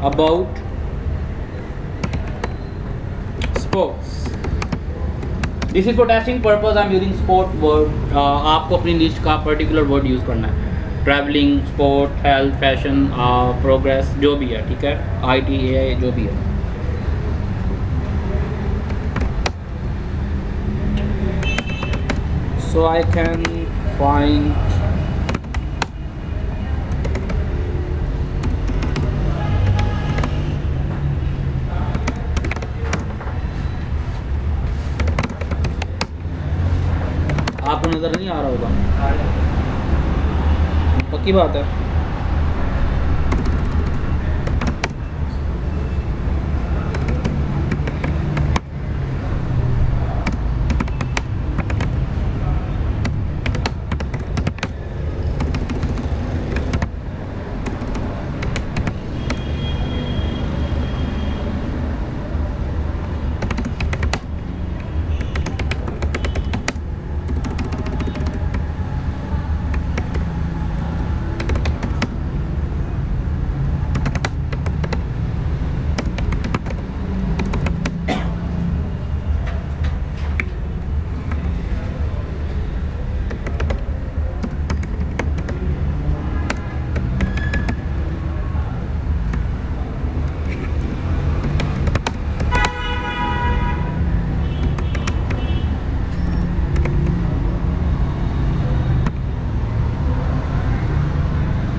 about sports. This is for testing purpose, I am using sport word. आपको अपनी लिस्ट का पर्टिकुलर वर्ड यूज़ करना है। Travelling, sport, health, fashion, progress, जो भी है, ठीक है? IT, AI, जो भी है। सो आई कैन फाइंड आपको नज़र नहीं आ रहा होगा, पक्की बात है।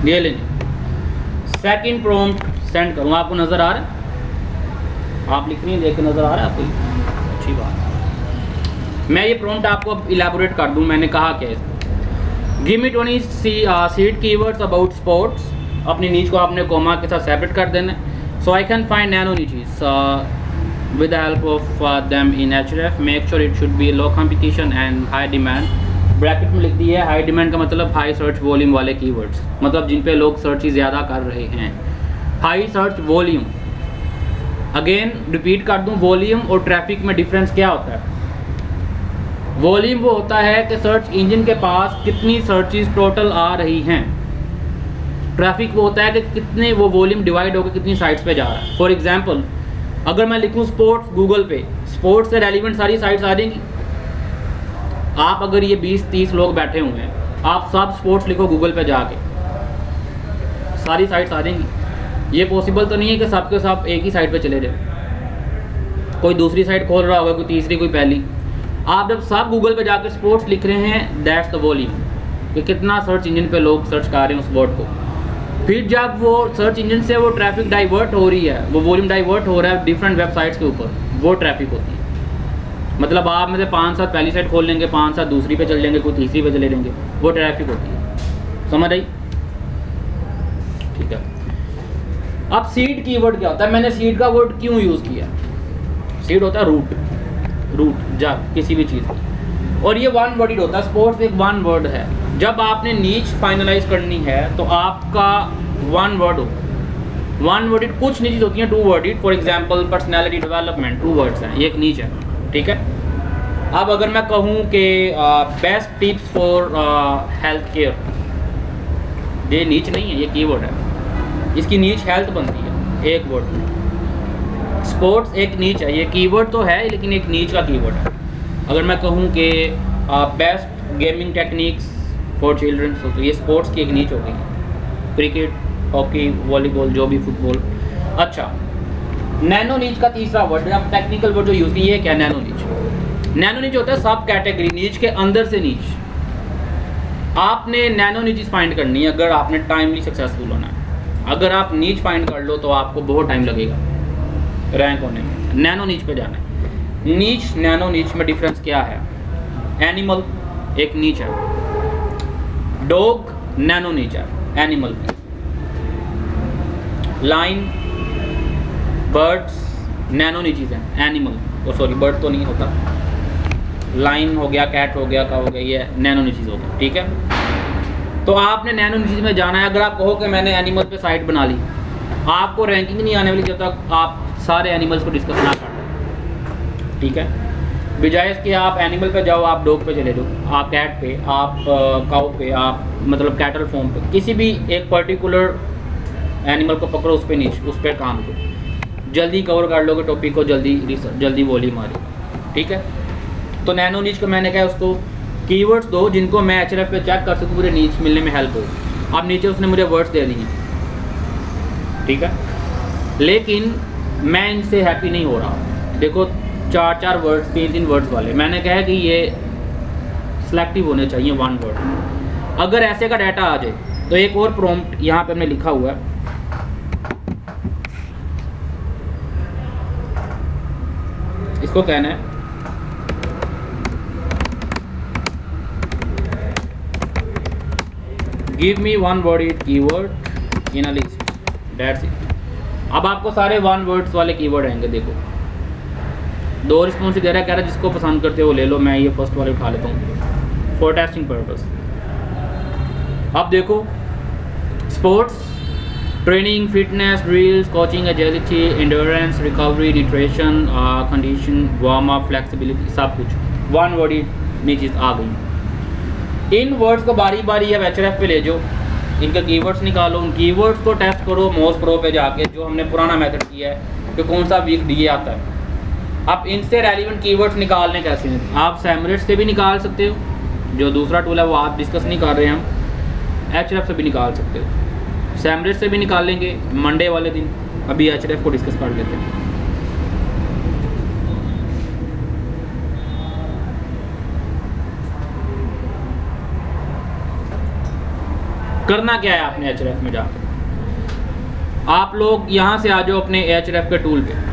ये लेंगे। सेकंड प्रॉम्प्ट सेंड करूँगा, आपको नज़र आ रहा है? आप लिख रही हैं, देख के नज़र आ रहा है आपको? अच्छी बात। मैं ये प्रॉम्प्ट आपको अब इलेबोरेट कर दूं, मैंने कहा क्या है। Give me 20 seed keywords about sports, अपनी नीच को आपने कोमा के साथ सेपरेट कर देना है। So I can find nano niches with the help of them in एचरेफ। Make sure it should be low competition and high demand. Bracket में लिख दी है हाई डिमांड का मतलब हाई सर्च वॉल्यूम वाले कीवर्ड्स, मतलब जिन पे लोग सर्च ही ज़्यादा कर रहे हैं। High search volume, again repeat कर दूं, वॉल्यूम और ट्रैफिक में डिफरेंस क्या होता है। वॉल्यूम वो होता है कि सर्च इंजन के पास कितनी सर्चेस टोटल आ रही हैं। ट्रैफिक वो होता है कि कितने वो वॉल्यूम डिवाइड होकर कितनी साइट्स पे जा रहा है। फॉर एग्जांपल अगर मैं लिखूं स्पोर्ट्स गूगल पे, स्पोर्ट्स से रेलिवेंट सारी साइट्स आ जाएंगी। आप अगर ये 20-30 लोग बैठे हुए हैं, आप सब स्पोर्ट्स लिखो गूगल पे जाके, सारी साइट्स आ जाएंगी। ये पॉसिबल तो नहीं है कि सबके सब एक ही साइट पे चले जाए, कोई दूसरी साइट खोल रहा होगा, कोई तीसरी, कोई पहली। आप जब सब गूगल पे जाकर स्पोर्ट्स लिख रहे हैं, दैट्स द वॉल्यूम, कि कितना सर्च इंजन पे लोग सर्च कर रहे हैं उस वर्ड को। फिर जब वो सर्च इंजन से वो ट्रैफिक डाइवर्ट हो रही है, वो वॉल्यूम डाइवर्ट हो रहा है डिफरेंट वेबसाइट्स के ऊपर, वो ट्रैफिक होती है। मतलब आप में से 5-7 पहली साइट खोल लेंगे, 5-7 दूसरी पे चल जाएंगे, कोई तीसरी पे चले जाएंगे, वो ट्रैफिक होती है। समझ आई? ठीक है। अब सीड कीवर्ड क्या होता है? मैंने सीड का वर्ड क्यों यूज़ किया? सीड होता है रूट जा किसी भी चीज़ की, और ये वन वर्डेड होता है। स्पोर्ट्स एक वन वर्ड है। जब आपने नीच फाइनलाइज करनी है तो आपका वन वर्ड हो। वन वर्डेड कुछ नीचेस होती हैं two worded. For example personality development 2 words हैं, ये एक नीच है, ठीक है। अब अगर मैं कहूँ कि best tips for health care, ये नीच नहीं है, ये कीवर्ड है। इसकी नीच हेल्थ बनती है एक वर्ड में। स्पोर्ट्स एक नीच है, ये कीवर्ड तो है लेकिन एक नीच का कीवर्ड है। अगर मैं कहूँ कि best gaming techniques for children, तो ये स्पोर्ट्स की एक नीच हो गई। क्रिकेट, हॉकी, वॉलीबॉल, जो भी, फुटबॉल। अच्छा, नैनो नीच का तीसरा वर्ड, अब टेक्निकल वर्ड जो यूज़ की, ये क्या? नैनो नीच। नैनो नीच होता है सब कैटेगरी, नीच के अंदर से नीच। आपने नैनो नीचेस फाइंड करनी है अगर आपने टाइमली सक्सेसफुल होना है। अगर आप नीच फाइंड कर लो तो आपको बहुत टाइम लगेगा रैंक होने में। नैनो नीच पे जाना है। नीच नैनो नीच में डिफरेंस क्या है? एनिमल एक नीच है, डॉग नैनो नीच है एनिमल की। लाइन, बर्ड्स नैनो नीचेस हैं एनिमल, सॉरी बर्ड तो नहीं होता। लाइन हो गया, कैट हो गया, का हो गया, ये नैनो नीचेस हो गया, ठीक है। तो आपने नैनो नीचेस में जाना है। अगर आप कहो कि मैंने एनिमल पे साइट बना ली, आपको रैंकिंग नहीं आने वाली जब तक आप सारे एनिमल्स को डिस्कस ना कर, ठीक है। बजाय इसके आप एनिमल पे जाओ, आप डॉग पे चले जाओ, आप कैट पे, आप काउ पे, आप मतलब कैटल फॉर्म पे, किसी भी एक पर्टिकुलर एनिमल को पकड़ो, उस पर नीच, उस पर काम करो, जल्दी कवर कर लोगे टॉपिक को, जल्दी वॉल्यूम आ जाएगी, ठीक है। तो नैनो नीच को मैंने कहा उसको कीवर्ड्स दो जिनको मैं एचआरएफ पे चेक कर सकूँ, मुझे नीच मिलने में हेल्प हो। अब नीचे उसने मुझे वर्ड्स दे दिए, ठीक है, लेकिन मैं इनसे हैप्पी नहीं हो रहा। देखो 4-4 वर्ड्स, 3-3 वर्ड्स वाले, मैंने कहा कि ये सिलेक्टिव होने चाहिए वन वर्ड। अगर ऐसे का डाटा आ जाए तो एक और प्रॉम्प्ट यहाँ पे हमने लिखा हुआ है, इसको कहना है give me one word keyword in a list, that's it. अब आपको सारे वन वर्ड्स वाले कीवर्ड आएंगे। देखो 2 रिस्पॉन्स दे रहा है, कह रहा है जिसको पसंद करते हो ले लो, मैं ये फर्स्ट वाले उठा लेता हूँ फॉर टेस्टिंग पर्पस। अब देखो sports, training, fitness, drills, coaching, agility, endurance, recovery, nutrition, condition, warm up, flexibility, सब कुछ वन वर्ड नीचेस आ गई। इन वर्ड्स को बारी बारी अब एचआरएफ पे ले जाओ, इनके कीवर्ड्स निकालो, उन कीवर्ड्स को टेस्ट करो मोज प्रो पे जाके, जो हमने पुराना मेथड किया है कि कौन सा वीक डीए आता है। अब इनसे रेलिवेंट कीवर्ड्स निकालने कैसे हैं? आप सैमरेट से भी निकाल सकते हो, जो दूसरा टूल है वो आप डिस्कस नहीं कर रहे हैं, हम एचआरएफ से भी निकाल सकते हो। सैमरेट से भी निकालेंगे मंडे वाले दिन, अभी एचआरएफ को डिस्कस कर लेते हैं। करना क्या है आपने एचआरएफ में जाकर, आप लोग यहाँ से आ जाओ अपने एचआरएफ के टूल पे।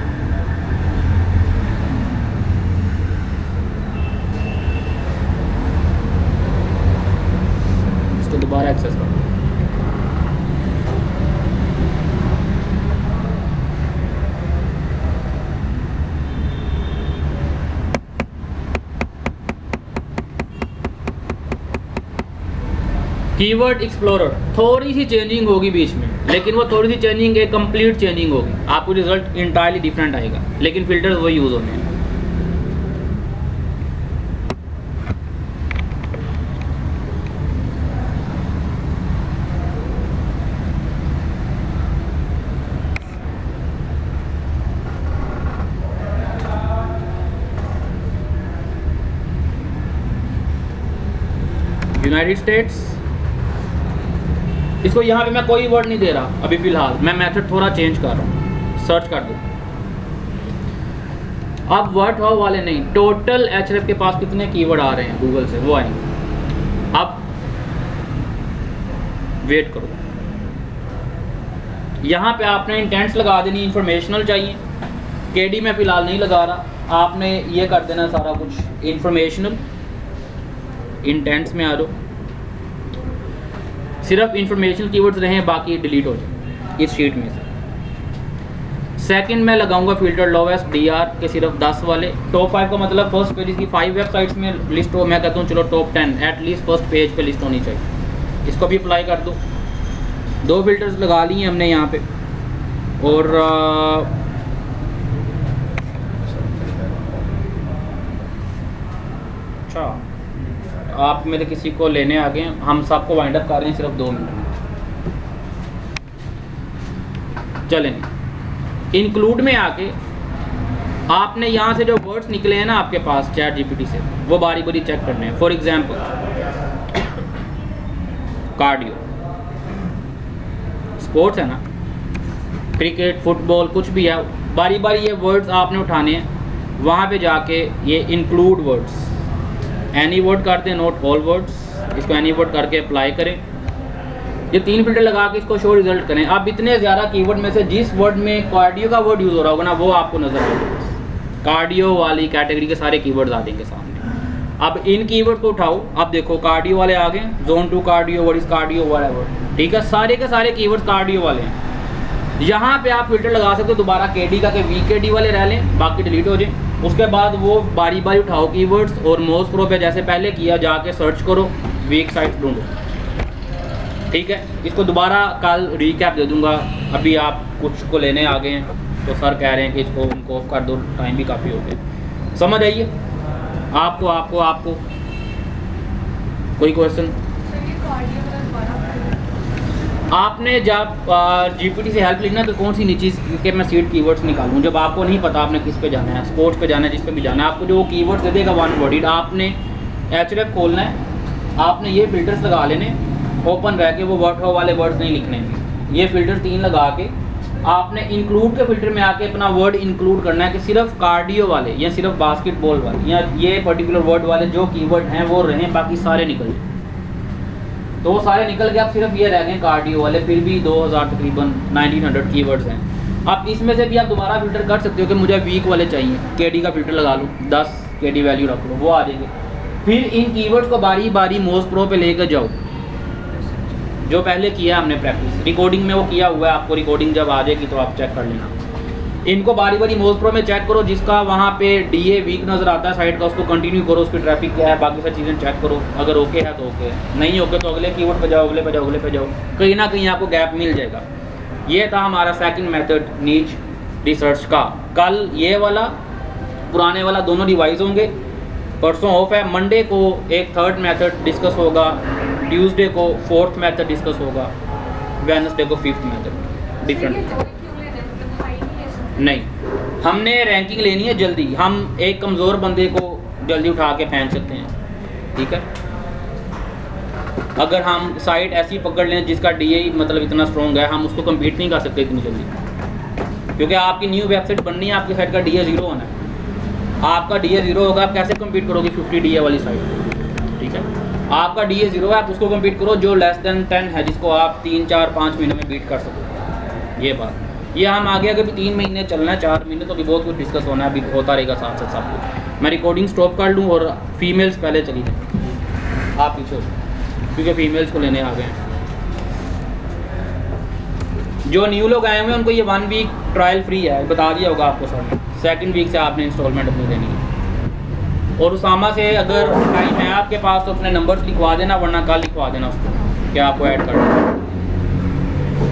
कीवर्ड एक्सप्लोरर थोड़ी सी चेंजिंग होगी बीच में, लेकिन वो थोड़ी सी चेंजिंग एक कंप्लीट चेंजिंग होगी, आपको रिजल्ट इंटायरली डिफरेंट आएगा, लेकिन फिल्टर्स वही यूज़ होने हैं। यूनाइटेड स्टेट्स, इसको यहाँ पे मैं कोई वर्ड नहीं दे रहा अभी फ़िलहाल, मैं मेथड थोड़ा चेंज कर रहा हूँ, सर्च कर दो। अब वर्ड हो वाले नहीं, टोटल एचरेफ के पास कितने कीवर्ड आ रहे हैं गूगल से वो आएंगे। अब वेट करो, यहाँ पे आपने इंटेंट्स लगा देनी, इंफॉर्मेशनल चाहिए, केडी में फ़िलहाल नहीं लगा रहा, आपने ये कर देना सारा कुछ इंफॉर्मेशनल, इंटेंट्स में आ जाओ, सिर्फ इंफॉर्मेशनल कीवर्ड्स रहें, बाकी डिलीट हो जाए इस शीट में से। सेकंड में लगाऊंगा फिल्टर लोवेस्ट डीआर के सिर्फ 10 वाले, टॉप 5 का मतलब फर्स्ट पेज की 5 वेबसाइट्स में लिस्ट हो, मैं कहता हूँ चलो टॉप 10 एटलीस्ट फर्स्ट पेज पे लिस्ट होनी चाहिए, इसको भी अप्लाई कर दो। 2 फिल्टर्स लगा लिए हमने यहाँ पे, और अच्छा आप मेरे किसी को लेने आ गए, हम सबको वाइंड अप कर रहे हैं सिर्फ 2 मिनट में, चलें। इंक्लूड में आके आपने यहाँ से जो वर्ड्स निकले हैं ना आपके पास चैट जीपीटी से, वो बारी बारी चेक करने हैं। फॉर एग्जांपल कार्डियो, स्पोर्ट्स है ना, क्रिकेट, फुटबॉल, कुछ भी है, बारी बारी ये वर्ड्स आपने उठाने हैं, वहाँ पे जाके ये इंक्लूड वर्ड्स, एनी वर्ड करते हैं, नॉट ऑल वर्ड्स, इसको एनी वर्ड करके अप्लाई करें। ये 3 फिल्टर लगा के इसको शो रिजल्ट करें। अब इतने ज़्यादा कीवर्ड में से जिस वर्ड में कार्डियो का वर्ड यूज़ हो रहा होगा ना, वो आपको नज़र आएगा, कार्डियो वाली कैटेगरी के सारे कीवर्ड्स आ देंगे सामने। अब इन कीवर्ड को उठाओ, अब देखो कार्डियो वाले आ गए, zone 2 cardio, what is cardio, whatever, ठीक है, सारे के सारे कीवर्ड्स कार्डियो वाले हैं। यहाँ पे आप फिल्टर लगा सकते हो दोबारा केडी का, के वीकेडी वाले रह लें, बाकी डिलीट हो जाए। उसके बाद वो बारी बारी उठाओ कीवर्ड्स और मोज प्रो पे जैसे पहले किया जाके सर्च करो, वीक साइट्स ढूंढो, ठीक है। इसको दोबारा कल रीकैप दे दूंगा, अभी आप कुछ को लेने आ गए हैं तो सर कह रहे हैं कि इसको उनको ऑफ कर दो, टाइम भी काफ़ी हो गया, समझ आइए आपको आपको आपको कोई क्वेश्चन? आपने जब जीपीटी से हेल्प लेना तो कौन सी नीचे के मैं सीड कीवर्ड्स निकालूं, जब आपको नहीं पता आपने किस पे जाना है, स्पोर्ट्स पे जाना है, जिस पे भी जाना है, आपको जो कीवर्ड्स दे देगा वन वर्डेड, आपने एचरेफ खोलना है, आपने ये फिल्टर्स लगा लेने, ओपन रह के वो वर्ड वाले वर्ड्स नहीं लिखने, ये फिल्टर 3 लगा के आपने इंक्लूड के फिल्टर में आके अपना वर्ड इंक्लूड करना है कि सिर्फ कार्डियो वाले या सिर्फ बास्केटबॉल वाले या ये पर्टिकुलर वर्ड वाले जो कीवर्ड हैं वो रहें, बाकी सारे निकल जाए। तो वो सारे निकल के आप सिर्फ ये रह गए कार्डियो वाले, फिर भी 2000 तकरीबन 1900 कीवर्ड्स हैं। आप इसमें से भी आप दोबारा फिल्टर कर सकते हो कि मुझे वीक वाले चाहिए, केडी का फिल्टर लगा लूँ, 10 केडी वैल्यू रख लो, वो आ जाएंगे। फिर इन कीवर्ड्स को बारी बारी मोज प्रो पे लेकर जाओ, जो पहले किया हमने प्रैक्टिस, रिकॉर्डिंग में वो किया हुआ है, आपको रिकॉर्डिंग जब आ जाएगी तो आप चेक कर लेना। इनको बारी बारी मोज प्रो में चेक करो, जिसका वहाँ पे डीए वीक नज़र आता है साइट का, उसको कंटिन्यू करो, उसकी ट्रैफिक क्या है, बाकी सारी चीज़ें चेक करो, अगर ओके है तो ओके है, नहीं ओके तो अगले कीवर्ड पे जाओ, अगले पे जाओ, अगले पे जाओ, कहीं ना कहीं आपको गैप मिल जाएगा। ये था हमारा सेकंड मेथड नीच रिसर्च का। कल ये वाला पुराने वाला दोनों रिवाइज होंगे, परसों ऑफ है, मंडे को एक थर्ड मेथड डिस्कस होगा, ट्यूसडे को फोर्थ मेथड डिस्कस होगा, वेडनेसडे को फिफ्थ मेथड। डिफरेंट नहीं, हमने रैंकिंग लेनी है जल्दी, हम एक कमज़ोर बंदे को जल्दी उठा के फेंक सकते हैं, ठीक है। अगर हम साइट ऐसी पकड़ लें जिसका डीए मतलब इतना स्ट्रॉन्ग है, हम उसको कम्पीट नहीं कर सकते इतनी जल्दी, क्योंकि आपकी न्यू वेबसाइट बननी है, आपकी साइट का डीए 0 होना है। आपका डीए 0 होगा, आप कैसे कम्पीट करोगे 50 डीए वाली साइट, ठीक है। आपका डीए 0 है, आप उसको कम्पीट करो जो लेस देन 10 है, जिसको आप 3, 4, 5 महीने में बीट कर सको। ये बात, ये हम आगे अगर भी 3 महीने चलना है, 4 महीने, तो अभी बहुत कुछ डिस्कस होना है, अभी होता रहेगा साथ साथ सब कुछ। मैं रिकॉर्डिंग स्टॉप कर लूँ और फीमेल्स पहले चली जाए, आप पीछे हो, क्योंकि फीमेल्स को लेने आ गए हैं। जो न्यू लोग आए हुए हैं उनको ये 1 वीक ट्रायल फ्री है, बता दिया होगा आपको सर। सेकंड वीक से आपने इंस्टॉलमेंट अपनी देनी है। और उसामा से अगर टाइम है आपके पास तो अपने नंबर्स लिखवा देना, वरना कल लिखवा देना उसको, क्या आपको ऐड करना है।